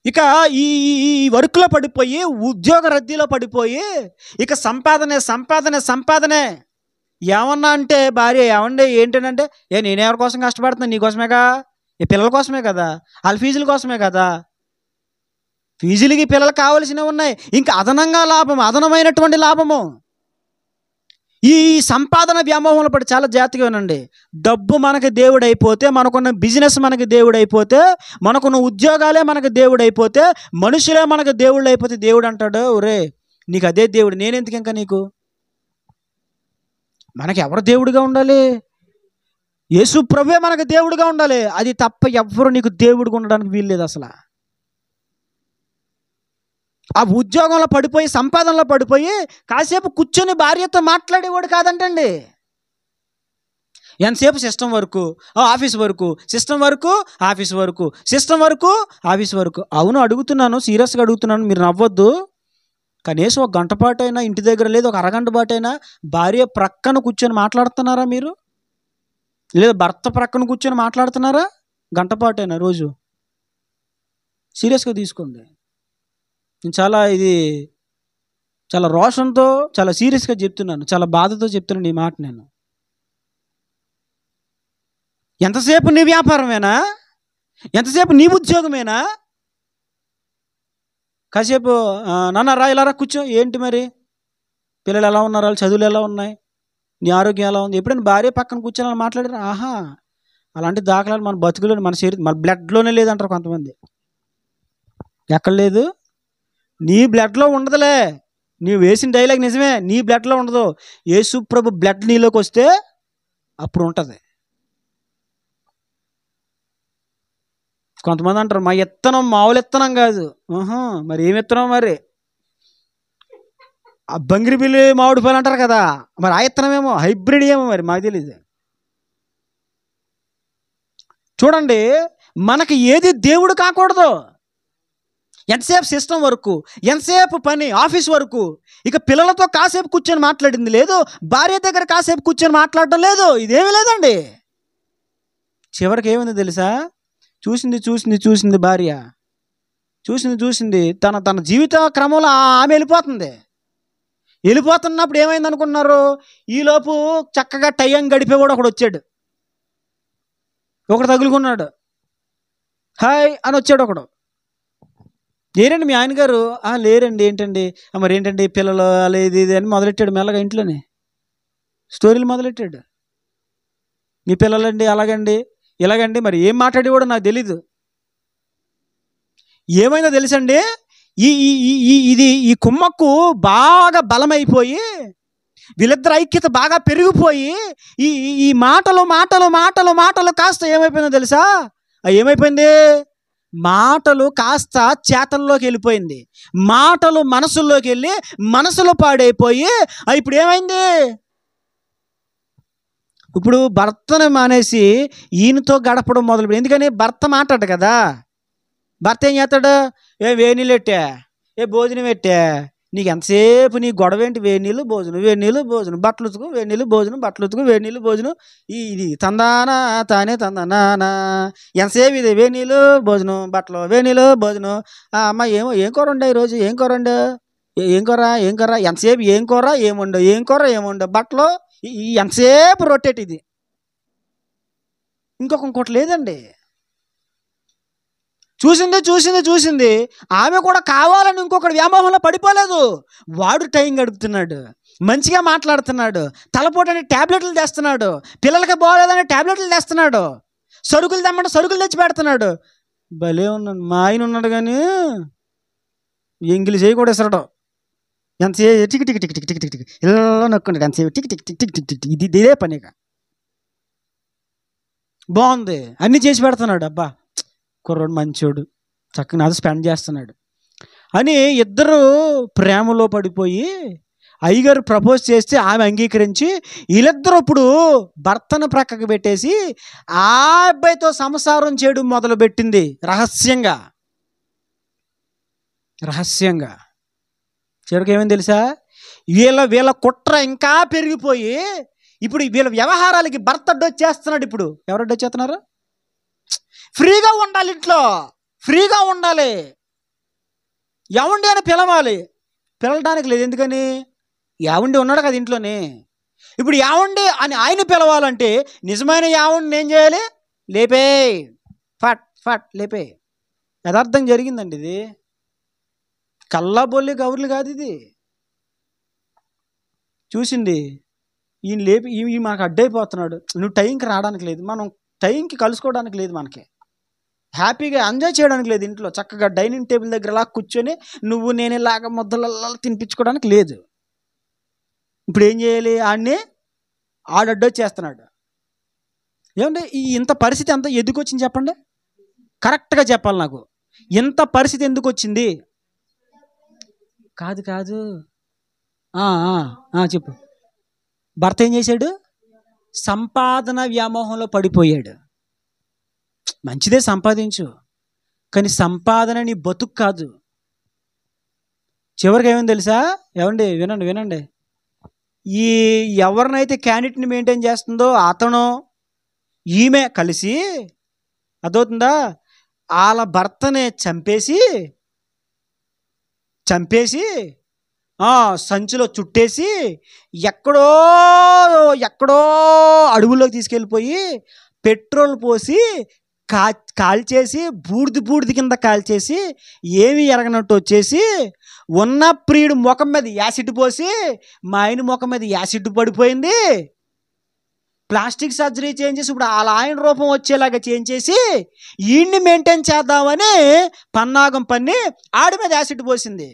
ఇక ఈ వర్క్లో పడిపోయి, ఉద్యోగ రద్దీలో పడిపోయి, ఇక సంపాదనే ఏమన్నా అంటే భార్య, ఏమంటే ఏంటంటే, నేనెవరి కోసం కష్టపడుతున్నా? నీకోసమేగా, ఈ పిల్లల కోసమే కదా, వాళ్ళ ఫీజుల కోసమే కదా. ఫీజులకి పిల్లలకు కావలసినవి ఉన్నాయి, ఇంకా అదనంగా లాభం, అదనమైనటువంటి లాభము. ఈ సంపాదన వ్యామోహంలో పడి చాలా జాగ్రత్తగా ఉండండి. డబ్బు మనకి దేవుడైపోతే, మనకున్న బిజినెస్ మనకి దేవుడైపోతే, మనకున్న ఉద్యోగాలే మనకు దేవుడైపోతే, మనుషులే మనకు దేవుళ్ళు అయిపోతే, దేవుడు అంటాడు, ఒరే నీకు అదే దేవుడు, నేనెందుకు ఇంకా నీకు? మనకి ఎవరు దేవుడిగా ఉండాలి? యేసు ప్రభువే మనకు దేవుడిగా ఉండాలి. అది తప్ప ఎవ్వరు నీకు దేవుడిగా ఉండడానికి వీల్లేదు అసలు. ఆ ఉద్యోగంలో పడిపోయి, సంపాదనలో పడిపోయి కాసేపు కూర్చొని భార్యతో మాట్లాడేవాడు కాదంటండి. ఎంతసేపు సిస్టమ్ వరకు, ఆఫీస్ వరకు, సిస్టమ్ వరకు, ఆఫీస్ వరకు, సిస్టమ్ వరకు, ఆఫీస్ వరకు. అవును, అడుగుతున్నాను, సీరియస్గా అడుగుతున్నాను, మీరు నవ్వొద్దు. కనీసం ఒక గంట పాటైనా ఇంటి దగ్గర, లేదు ఒక అరగంట పాటైనా భార్య ప్రక్కన కూర్చొని మాట్లాడుతున్నారా మీరు? లేదా భర్త ప్రక్కన కూర్చొని మాట్లాడుతున్నారా? గంట పాటైనా రోజు? సీరియస్గా తీసుకోండి. నేను చాలా రోషంతో, చాలా సీరియస్గా చెప్తున్నాను, చాలా బాధతో చెప్తున్నాను ఈ మాట. నేను ఎంతసేపు నీ వ్యాపారమేనా? ఎంతసేపు నీ ఉద్యోగమేనా? కాసేపు నాన్న రా, ఇలా రా, కూర్చో. ఏంటి మరి పిల్లలు ఎలా ఉన్నారు, వాళ్ళ చదువులు ఎలా ఉన్నాయి, నీ ఆరోగ్యం ఎలా ఉంది? ఎప్పుడైనా భార్య పక్కన కూర్చొని మాట్లాడారు? ఆహా, అలాంటి దాఖలాలు మన బతుకులో, మన శరీరం, మన బ్లడ్లోనే లేదంటారు కొంతమంది. ఎక్కడ లేదు? నీ బ్లడ్లో ఉండదులే. నీవు వేసిన డైలాగ్ నిజమే, నీ బ్లడ్లో ఉండదు. యేసు ప్రభు బ్లడ్ నీలోకి వస్తే అప్పుడు ఉంటుంది. కొంతమంది అంటారు, మా ఇత్తనం మామూలు ఇత్తనం కాదు. మరి ఏమి ఇత్తనం? మరి ఆ బంగిరిపిల్లి మామిడి పళ్ళు అంటారు కదా, మరి ఆ ఇత్తనమేమో, హైబ్రిడ్ ఏమో, మరి మాకు తెలియదు. చూడండి, మనకి ఏది దేవుడు కాకూడదు. ఎంతసేపు సిస్టమ్ వరకు, ఎంతసేపు పని, ఆఫీస్ వరకు. ఇక పిల్లలతో కాసేపు కూర్చొని మాట్లాడింది లేదు, భార్య దగ్గర కాసేపు కూర్చొని మాట్లాడడం లేదు, ఇదేమీ లేదండి. చివరికి ఏమైంది తెలుసా? చూసింది భార్య, చూసింది తన జీవిత క్రమంలో ఆమె వెళ్ళిపోతున్నప్పుడు ఏమైంది అనుకున్నారు? ఈలోపు చక్కగా టైం గడిపేవాడు ఒకడు వచ్చాడు, ఒకడు తగులుకున్నాడు. హాయ్ అని వచ్చాడు ఒకడు. లేరండి మీ ఆయన గారు? లేరండి. ఏంటండి? మరి ఏంటండి పిల్లలు అలా ఇది అని మొదలెట్టాడు. మెల్లగా ఇంట్లోనే స్టోరీలు మొదలెట్టాడు. మీ పిల్లలండి అలాగండి ఇలాగండి. మరి ఏం మాట్లాడేవాడో నాకు తెలీదు. ఏమైందో తెలుసండి, ఈ కుమ్మక్కు బాగా బలమైపోయి, వీళ్ళిద్దరు ఐక్యత బాగా పెరిగిపోయి, ఈ మాటలు కాస్త ఏమైపోయిందో తెలుసా? ఏమైపోయింది? మాటలు కాస్త చేతల్లోకి వెళ్ళిపోయింది. మాటలు మనసుల్లోకి వెళ్ళి మనసులో పాడైపోయి ఇప్పుడు ఏమైంది? ఇప్పుడు భర్తను మానేసి ఈయనతో గడపడం మొదలు. ఎందుకని? భర్త మాట్లాడు కదా. భర్త ఏం చేస్తాడు? వేనీళ్ళు పెట్టా, భోజనం పెట్టా, నీకు ఎంతసేపు నీ గొడవ ఏంటి? వేనీళ్ళు భోజనం, బట్టలు ఉతుకు, వేనీళ్ళు భోజనం, బట్టలు ఉతుకు, వేనీళ్ళు భోజనం, ఇది తందానా తానే తందానా, ఎంతసేపు ఇది వేనీళ్ళు భోజనం, బట్టలు, వేనీళ్ళు భోజనం. అమ్మ ఏం కూర ఉండే ఈరోజు? ఏం కూర ఎంతసేపు ఏం కూర ఏముండో బట్టలు, ఎంతసేపు రొట్టెట్ ఇది. ఇంకోటి లేదండి. చూసింది ఆమె కూడా కావాలని ఇంకొకటి వ్యామోహంలో పడిపోలేదు. వాడు టైం గడుపుతున్నాడు, మంచిగా మాట్లాడుతున్నాడు, తలపోటని ట్యాబ్లెట్లు తెస్తున్నాడు, పిల్లలకి బాగోలేదని ట్యాబ్లెట్లు తెస్తున్నాడు, సరుకులు తెమ్మంటే సరుకులు తెచ్చి పెడుతున్నాడు. భలే ఉన్నాడు మా ఆయన. ఉన్నాడు కానీ ఎంగిలి చేయకూడదు ఇసరడం. ఎంతసేపు tick tick tick tick tick tick ఇలా నొక్కుంటాడు. ఎంతసేపు tick tick tick tick tick tick ఇదే పనిగా బాగుంది, అన్నీ చేసి పెడుతున్నాడు. అబ్బా కుర్రోడు మంచోడు, చక్కగా నాతో స్పెండ్ చేస్తున్నాడు అని ఇద్దరు ప్రేమలో పడిపోయి అయ్యగారు ప్రపోజ్ చేస్తే ఆమె అంగీకరించి వీళ్ళిద్దరూ ఇప్పుడు భర్తను ప్రక్కకు పెట్టేసి ఆ అబ్బాయితో సంసారం చేయడం మొదలుపెట్టింది. రహస్యంగా చివరికి ఏమైంది తెలుసా? వీళ్ళ కుట్ర ఇంకా పెరిగిపోయి ఇప్పుడు వీళ్ళ వ్యవహారాలకి భర్త అడ్డొచ్చేస్తున్నాడు. ఇప్పుడు ఎవరు అడ్డొచ్చేస్తున్నారు? ఫ్రీగా ఉండాలి, ఇంట్లో ఫ్రీగా ఉండాలి, ఎవండి అని పిలవడానికి లేదు. ఎందుకని? యావండి ఉన్నాడు కదా ఇంట్లోనే. ఇప్పుడు యావండి అని ఆయన పిలవాలంటే నిజమైన యావండిని ఏం చేయాలి? లేపే, ఫట్ లేపే. యథార్థం జరిగిందండి ఇది. కల్లాబొల్లి గౌర్లు కాదు ఇది. చూసింది ఈయన లేపి ఈ మనకు అడ్డైపోతున్నాడు. నువ్వు టైంకి రావడానికి లేదు, మనం టైంకి కలుసుకోవడానికి లేదు, మనకి హ్యాపీగా ఎంజాయ్ చేయడానికి లేదు, ఇంట్లో చక్కగా డైనింగ్ టేబుల్ దగ్గర ఇలా కూర్చొని నువ్వు నేనేలాగా ముద్దలల్లా తినిపించుకోవడానికి లేదు. ఇప్పుడు ఏం చేయాలి? ఆడడ్డొచ్చేస్తున్నాడు. ఏమంటే ఇంత పరిస్థితి అంతా ఎందుకు వచ్చింది చెప్పండి? కరెక్ట్గా చెప్పాలి నాకు. ఇంత పరిస్థితి ఎందుకు వచ్చింది? కాదు చెప్పు. భర్త ఏం చేశాడు? సంపాదన వ్యామోహంలో పడిపోయాడు. మంచిదే, సంపాదించు, కానీ సంపాదన నీ బతుకు కాదు. చివరికి ఏమైంది తెలుసా? ఏమండి వినండి, ఈ ఎవరినైతే క్యాండిడేట్ని మెయింటైన్ చేస్తుందో అతను ఈమె కలిసి అదవుతుందా వాళ్ళ భర్తనే చంపేసి సంచిలో చుట్టేసి ఎక్కడో అడవుల్లోకి తీసుకెళ్ళిపోయి పెట్రోల్ పోసి కాల్చేసి బూడిది కింద కాల్చేసి ఏమీ ఎరగనట్టు వచ్చేసి ఉన్న ప్రియుడు ముఖం మీద యాసిడ్ పోసి మా ఆయన ముఖం మీద యాసిడ్ పడిపోయింది. ప్లాస్టిక్ సర్జరీ చేంజ్ చేసి ఇప్పుడు అలా ఆయన రూపం వచ్చేలాగా చేంజ్ చేసి ఈయన్ని మెయింటైన్ చేద్దామని పన్నాగం పన్ని ఆడి మీద యాసిడ్ పోసింది.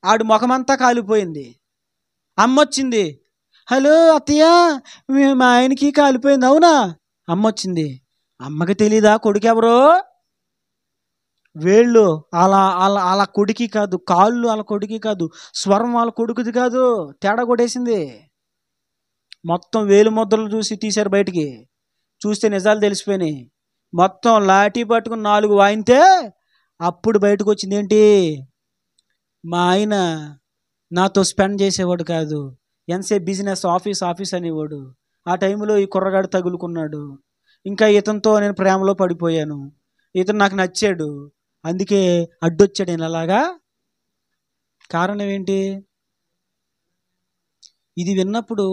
ఆడు ముఖమంతా కాలిపోయింది. అమ్మ వచ్చింది. హలో అత్తయ్య, మా ఆయనకి కాలిపోయింది. అవునా? అమ్మ వచ్చింది. అమ్మకి తెలీదా కొడుకు ఎవరో? వేళ్ళు అలా కొడుకు కాదు, కాళ్ళు వాళ్ళ కొడుకు కాదు, స్వరం వాళ్ళ కొడుకుది కాదు, తేడా కొట్టేసింది. మొత్తం వేలు ముద్రలు చూసి తీశారు బయటికి. చూస్తే నిజాలు తెలిసిపోయినాయి. మొత్తం లాఠీ పట్టుకుని 4 వాయితే అప్పుడు బయటకు వచ్చింది ఏంటి, మా ఆయన నాతో స్పెండ్ చేసేవాడు కాదు, ఎంతసేపు బిజినెస్ ఆఫీస్ అనేవాడు. ఆ టైంలో ఈ కుర్రగాడు తగులుకున్నాడు, ఇంకా ఇతనితో నేను ప్రేమలో పడిపోయాను, ఇతను నాకు నచ్చాడు, అందుకే అడ్డొచ్చాడు నేను అలాగా. కారణం ఏంటి? ఇది విన్నప్పుడు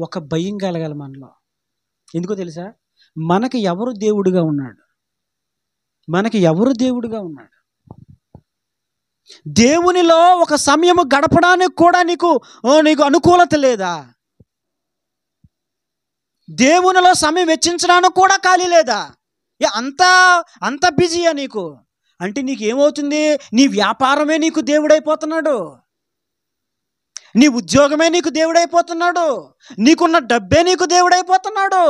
ఒక భయం కలగాలి మనలో. ఎందుకో తెలుసా? మనకి ఎవరు దేవుడిగా ఉన్నాడు? మనకి ఎవరు దేవుడిగా ఉన్నాడు? దేవునిలో ఒక సమయము గడపడానికి కూడా నీకు అనుకూలత లేదా? దేవునిలో సమయం వెచ్చించడానికి కూడా ఖాళీ లేదా? అంత బిజీయా నీకు? అంటే నీకేమవుతుంది? నీ వ్యాపారమే నీకు దేవుడైపోతున్నాడు, నీ ఉద్యోగమే నీకు దేవుడైపోతున్నాడు, నీకున్న డబ్బే నీకు దేవుడైపోతున్నాడు.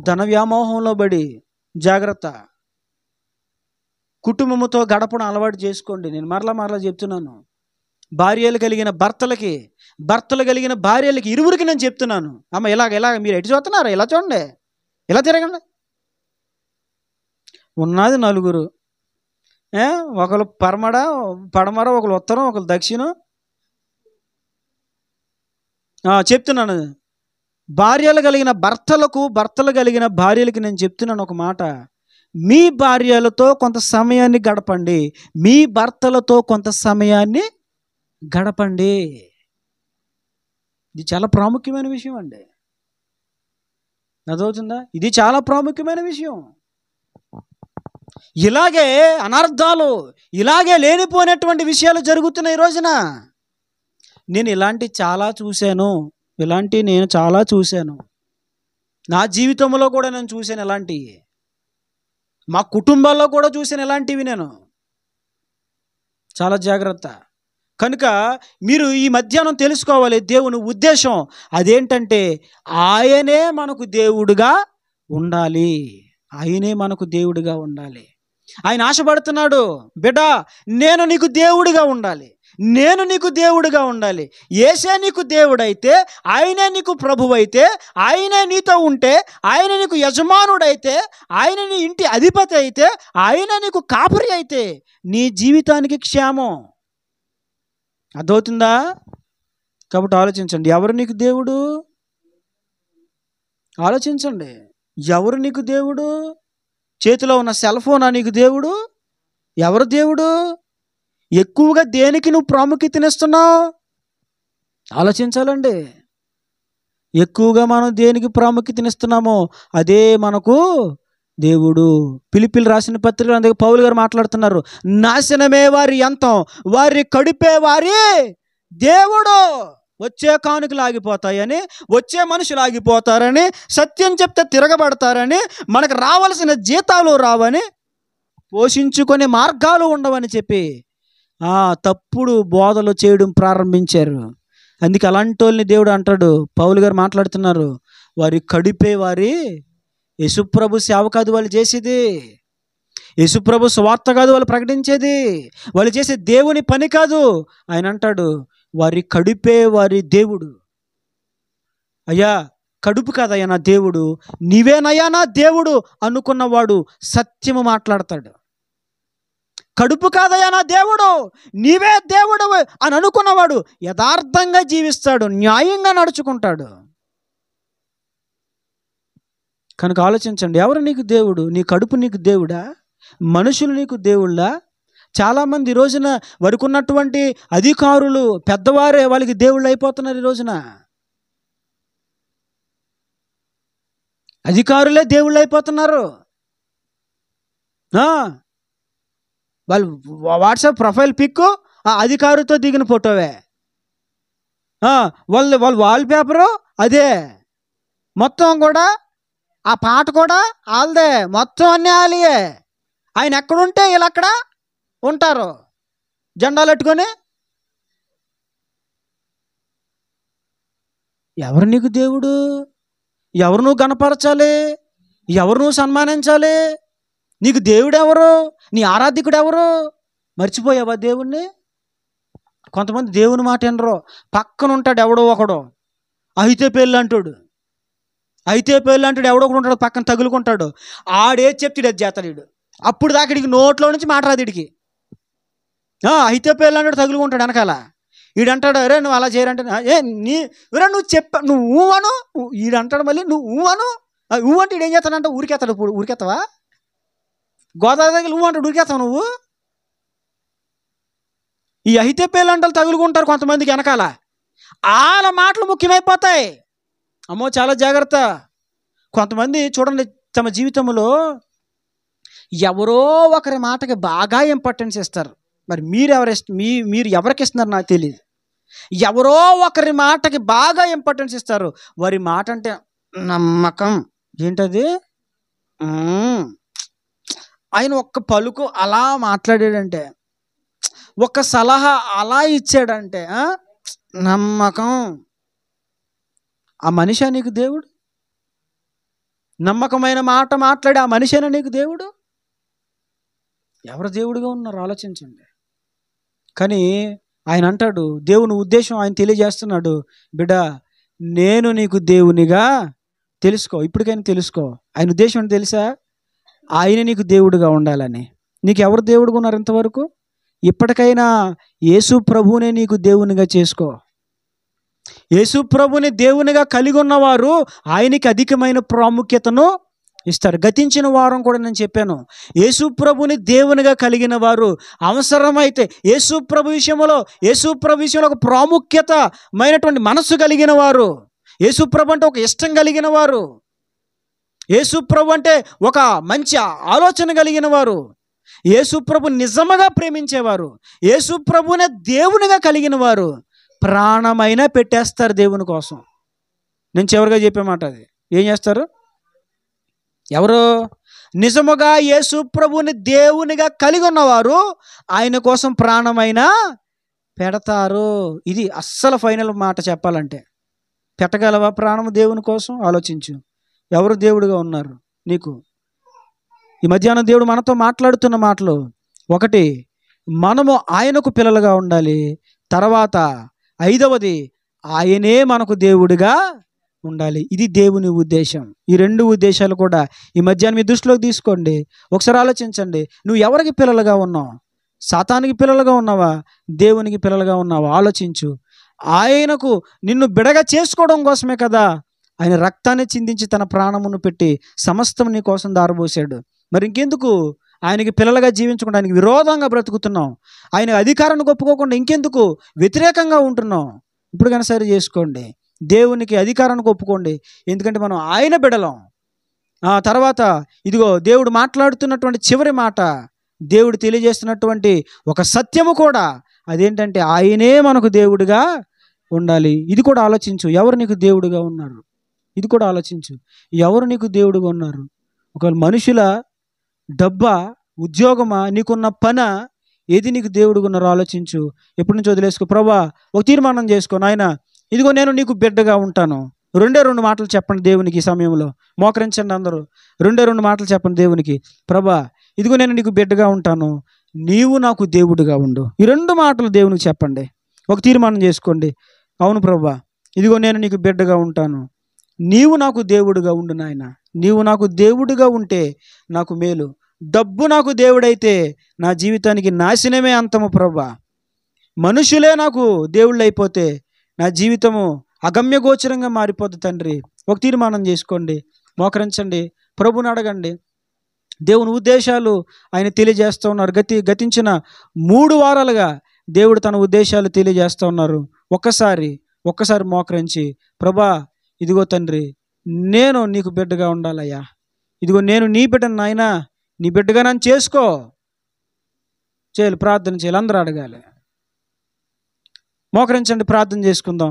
ధన వ్యామోహంలో పడి జాగ్రత్త. కుటుంబంతో గడపడం అలవాటు చేసుకోండి. నేను మరలా చెప్తున్నాను, భార్యలు కలిగిన భర్తలకి, భర్తలు కలిగిన భార్యలకి, ఇరువురికి నేను చెప్తున్నాను. అమ్మ ఇలాగ మీరు ఎటు చూస్తున్నారు? ఇలా చూడండి, ఇలా తిరగండి. ఉన్నది 4, ఒకరు పడమర, ఒకరు ఉత్తరం, ఒకరు దక్షిణం. చెప్తున్నాను, భార్యలు కలిగిన భర్తలు కలిగిన భార్యలకి నేను చెప్తున్నాను ఒక మాట. మీ భార్యలతో కొంత సమయాన్ని గడపండి, మీ భర్తలతో కొంత సమయాన్ని గడపండి. ఇది చాలా ప్రాముఖ్యమైన విషయం అండి. అదవుతుందా? ఇది చాలా ప్రాముఖ్యమైన విషయం. ఇలాగే అనర్థాలు, ఇలాగే లేనిపోయినటువంటి విషయాలు జరుగుతున్నాయి ఈ రోజున. నేను చాలా చూశాను. నా జీవితంలో కూడా నేను చూశాను ఇలాంటివి, మా కుటుంబాల్లో కూడా చూశాను ఇలాంటివి. నేను చాలా జాగ్రత్త. కనుక మీరు ఈ మధ్యాహ్నం తెలుసుకోవాలి దేవుని ఉద్దేశం. అదేంటంటే ఆయనే మనకు దేవుడుగా ఉండాలి. ఆయన ఆశపడుతున్నాడు, బిడ్డ నేను నీకు దేవుడిగా ఉండాలి. యేసే నీకు దేవుడైతే, ఆయనే నీకు ప్రభువైతే, ఆయనే నీతో ఉంటే, ఆయన నీకు యజమానుడైతే, ఆయన నీ ఇంటి అధిపతి అయితే, ఆయనే నీకు కాపరి అయితే నీ జీవితానికి క్షేమం. అర్థమవుతుందా? కాబట్టి ఆలోచించండి, ఎవరు నీకు దేవుడు? ఆలోచించండి, ఎవరు నీకు దేవుడు? చేతిలో ఉన్న సెల్ ఫోనా నీకు దేవుడు? ఎవరు దేవుడు? ఎక్కువగా దేనికి నువ్వు ప్రాముఖ్యతనిస్తున్నావు? ఆలోచించాలండి. ఎక్కువగా మనం దేనికి ప్రాముఖ్యతనిస్తున్నామో అదే మనకు దేవుడు. ఫిలిప్పీయులు రాసిన పత్రికలో అందుకే పౌలు గారు మాట్లాడుతున్నారు, నాశనమే వారి అంతం, వారి కడిపే వారి దేవుడు. వచ్చే కానుకలు ఆగిపోతాయని, వచ్చే మనుషులు ఆగిపోతారని, సత్యం చెప్తే తిరగబడతారని, మనకు రావాల్సిన జీతాలు రావని, పోషించుకునే మార్గాలు ఉండవని చెప్పి తప్పుడు బోధలు చేయడం ప్రారంభించారు. అందుకే అలాంటి వాళ్ళని దేవుడు అంటాడు, పౌలు గారు మాట్లాడుతున్నారు, వారి కడిపే వారి యేసుప్రభు సేవ కాదు వాళ్ళు చేసేది, యేసుప్రభు సువార్త కాదు వాళ్ళు ప్రకటించేది, వాళ్ళు చేసే దేవుని పని కాదు. ఆయన అంటాడు, వారి కడుపే వారి దేవుడు. అయ్యా కడుపు కాదయ్యా నా దేవుడు, నీవేనయ్యా నా దేవుడు అనుకున్నవాడు సత్యము మాట్లాడతాడు. కడుపు కాదయ్యా నా దేవుడు, నీవే దేవుడు అని అనుకున్నవాడు యథార్థంగా జీవిస్తాడు, న్యాయంగా నడుచుకుంటాడు. కనుక ఆలోచించండి, ఎవరు నీకు దేవుడు? నీ కడుపు నీకు దేవుడా? మనుషులు నీకు దేవుళ్ళా? చాలామంది ఈ రోజున వారికి ఉన్నటువంటి అధికారులు పెద్దవారే వాళ్ళకి దేవుళ్ళు అయిపోతున్నారు. ఈ రోజున అధికారులే దేవుళ్ళు అయిపోతున్నారు. వాళ్ళు వాట్సాప్ ప్రొఫైల్ పిక్ అధికారితో దిగిన ఫోటోవే, వాళ్ళు వాల్పేపరు అదే, మొత్తం కూడా ఆ పాట కూడా వాళ్ళదే, మొత్తం అన్నీ వాళ్ళే. ఆయన ఎక్కడుంటే వీళ్ళు అక్కడ ఉంటారు జెండాలు పెట్టుకొని. ఎవరు నీకు దేవుడు? ఎవరు నువ్వు గణపరచాలి? ఎవరు నువ్వు సన్మానించాలి? నీకు దేవుడు ఎవరు? నీ ఆరాధికుడు ఎవరు? మర్చిపోయావా దేవుణ్ణి? కొంతమంది దేవుని మాట వినరు. పక్కన ఉంటాడు ఎవడో ఒకడు, అయితే పెళ్ళి అంటాడు, అయితే పెళ్ళి అంటాడు, ఎవడో ఒకడు ఉంటాడు పక్కన తగులుకుంటాడు, ఆడే చెప్తాడు అది చేస్తాడు వీడు. అప్పుడు దాకా వీడికి నోట్లో నుంచి మాట రాదు వీడికి. అయితే పెళ్ళి అంటాడు, తగులుకుంటాడు వెనకాల. వీడంటాడు, అరే నువ్వు అలా చేయరంటే నువ్వు నువ్వు అను. వీడంటాడు మళ్ళీ నువ్వు అను. అంటే వీడు ఏం చేస్తాడంటే ఊరికేస్తాడు. ఇప్పుడు ఊరికేస్తావా? గోదావరి దగ్గర నువ్వు అంటాడు, ఊరికేస్తావు నువ్వు? ఈ అయితే పేలంటలు తగులుకుంటారు కొంతమందికి వెనకాల. వాళ్ళ మాటలు ముఖ్యమైపోతాయి. అమ్మో చాలా జాగ్రత్త. కొంతమంది చూడండి, తమ జీవితంలో ఎవరో ఒకరి మాటకి బాగా ఇంపార్టెన్స్ ఇస్తారు. మరి మీరు ఎవరికి ఇస్తున్నారు నాకు తెలియదు. ఎవరో ఒకరి మాటకి బాగా ఇంపార్టెన్స్ ఇస్తారు. వారి మాట అంటే నమ్మకం. ఏంటది? ఆయన ఒక్క పలుకు అలా మాట్లాడాడంటే, ఒక సలహా అలా ఇచ్చాడంటే నమ్మకం. ఆ మనిషి నీకు దేవుడు? నమ్మకమైన మాట మాట్లాడి ఆ మనిషినా నీకు దేవుడు? ఎవరు దేవుడిగా ఉన్నారు ఆలోచించండి. కానీ ఆయన అంటాడు, దేవుని ఉద్దేశం ఆయన తెలియజేస్తున్నాడు, బిడ్డ నేను నీకు దేవునిగా తెలుసుకో. ఇప్పటికైనా తెలుసుకో. ఆయన ఉద్దేశం ఏంటి తెలుసా? ఆయన నీకు దేవుడిగా ఉండాలని. నీకు ఎవరు దేవుడుగా ఉన్నారు ఇంతవరకు? ఇప్పటికైనా యేసు ప్రభువునే నీకు దేవునిగా చేసుకో. యేసు ప్రభుని దేవునిగా కలిగి ఉన్నవారు ఆయనకి అధికమైన ప్రాముఖ్యతను ఇస్తారు. గతించిన వారం కూడా నేను చెప్పాను, యేసు ప్రభుని దేవునిగా కలిగిన వారు అవసరమైతే యేసు ప్రభు విషయంలో ఒక ప్రాముఖ్యతమైనటువంటి మనస్సు కలిగిన వారు, యేసు ప్రభు అంటే ఒక ఇష్టం కలిగిన వారు, యేసు ప్రభు అంటే ఒక మంచి ఆలోచన కలిగిన వారు, యేసు ప్రభు నిజముగా ప్రేమించేవారు, యేసు ప్రభునే దేవునిగా కలిగిన వారు ప్రాణమైనా పెట్టేస్తారు దేవుని కోసం. నేను చివరిగా చెప్పే మాట అది. ఏం చేస్తారు? ఎవరు? నిజముగా యేసు ప్రభుని దేవునిగా కలిగి ఉన్నవారు ఆయన కోసం ప్రాణమైనా పెడతారు. ఇది అస్సలు ఫైనల్ మాట చెప్పాలంటే. పెట్టగలవా ప్రాణము దేవుని కోసం? ఆలోచించు. ఎవరు దేవుడిగా ఉన్నారు నీకు? ఈ మధ్యాహ్నం దేవుడు మనతో మాట్లాడుతున్న మాటలు, ఒకటి మనము ఆయనకు పిల్లలుగా ఉండాలి. తర్వాత 5వది ఆయనే మనకు దేవుడిగా ఉండాలి. ఇది దేవుని ఉద్దేశం. ఈ రెండు ఉద్దేశాలు కూడా ఈ మధ్యాహ్నం మీ దృష్టిలోకి తీసుకోండి. ఒకసారి ఆలోచించండి. నువ్వు ఎవరికి పిల్లలుగా ఉన్నావు? సాతానికి పిల్లలుగా ఉన్నావా? దేవునికి పిల్లలుగా ఉన్నావా? ఆలోచించు. ఆయనకు నిన్ను బిడగా చేసుకోవడం కోసమే కదా ఆయన రక్తాన్ని చిందించి తన ప్రాణమును పెట్టి సమస్తం నీ కోసం దారబోసాడు. మరి ఇంకెందుకు ఆయనకి పిల్లలుగా జీవించకుండా ఆయనకి విరోధంగా బ్రతుకుతున్నాం? ఆయన అధికారాన్ని ఒప్పుకోకుండా ఇంకెందుకు వ్యతిరేకంగా ఉంటున్నాం? ఇప్పుడు కన్నా సరి చేసుకోండి. దేవునికి అధికారాన్ని ఒప్పుకోండి. ఎందుకంటే మనం ఆయన బిడలం. తర్వాత ఇదిగో దేవుడు మాట్లాడుతున్నటువంటి చివరి మాట, దేవుడు తెలియజేస్తున్నటువంటి ఒక సత్యము కూడా అదేంటంటే ఆయనే మనకు దేవుడిగా ఉండాలి. ఇది కూడా ఆలోచించు. ఎవరు నీకు దేవుడిగా ఉన్నారు? ఇది కూడా ఆలోచించు. ఎవరు నీకు దేవుడిగా ఉన్నారు? ఒకవేళ మనుషుల, డబ్బా, ఉద్యోగమా, నీకున్న పన, ఏది నీకు దేవుడిగా ఉన్నారో ఆలోచించు. ఎప్పటి నుంచి వదిలేసుకో. ప్రభా ఒక తీర్మానం చేసుకో, నాయన ఇదిగో నేను నీకు బిడ్డగా ఉంటాను. 2 మాటలు చెప్పండి దేవునికి. ఈ సమయంలో మోకరించండి అందరూ. 2 మాటలు చెప్పండి దేవునికి. ప్రభా ఇదిగో నేను నీకు బిడ్డగా ఉంటాను, నీవు నాకు దేవుడిగా ఉండు. ఈ 2 మాటలు దేవునికి చెప్పండి. ఒక తీర్మానం చేసుకోండి. అవును ప్రభా, ఇదిగో నేను నీకు బిడ్డగా ఉంటాను, నీవు నాకు దేవుడిగా ఉండు నాయన. నీవు నాకు దేవుడిగా ఉంటే నాకు మేలు. డబ్బు నాకు దేవుడైతే నా జీవితానికి నాశనమే అంతము ప్రభా. మనుషులే నాకు దేవుళ్ళు అయిపోతే నా జీవితము అగమ్యగోచరంగా మారిపోద్ది తండ్రి. ఒక తీర్మానం చేసుకోండి. మోకరించండి. ప్రభుని అడగండి. దేవుని ఉద్దేశాలు ఆయన తెలియజేస్తూ ఉన్నారు. గతించిన 3 వారాలుగా దేవుడు తన ఉద్దేశాలు తెలియజేస్తూ ఉన్నారు. ఒక్కసారి మోకరించి, ప్రభా ఇదిగో తండ్రి నేను నీకు బిడ్డగా ఉండాలయ్యా, ఇదిగో నేను నీ బిడ్డను నాయనా, నీ బిడ్డగా నన్ను చేసుకో. ప్రార్థన చేయాలి. అందరూ అడగాలి. మోకరించండి, ప్రార్థన చేసుకుందాం.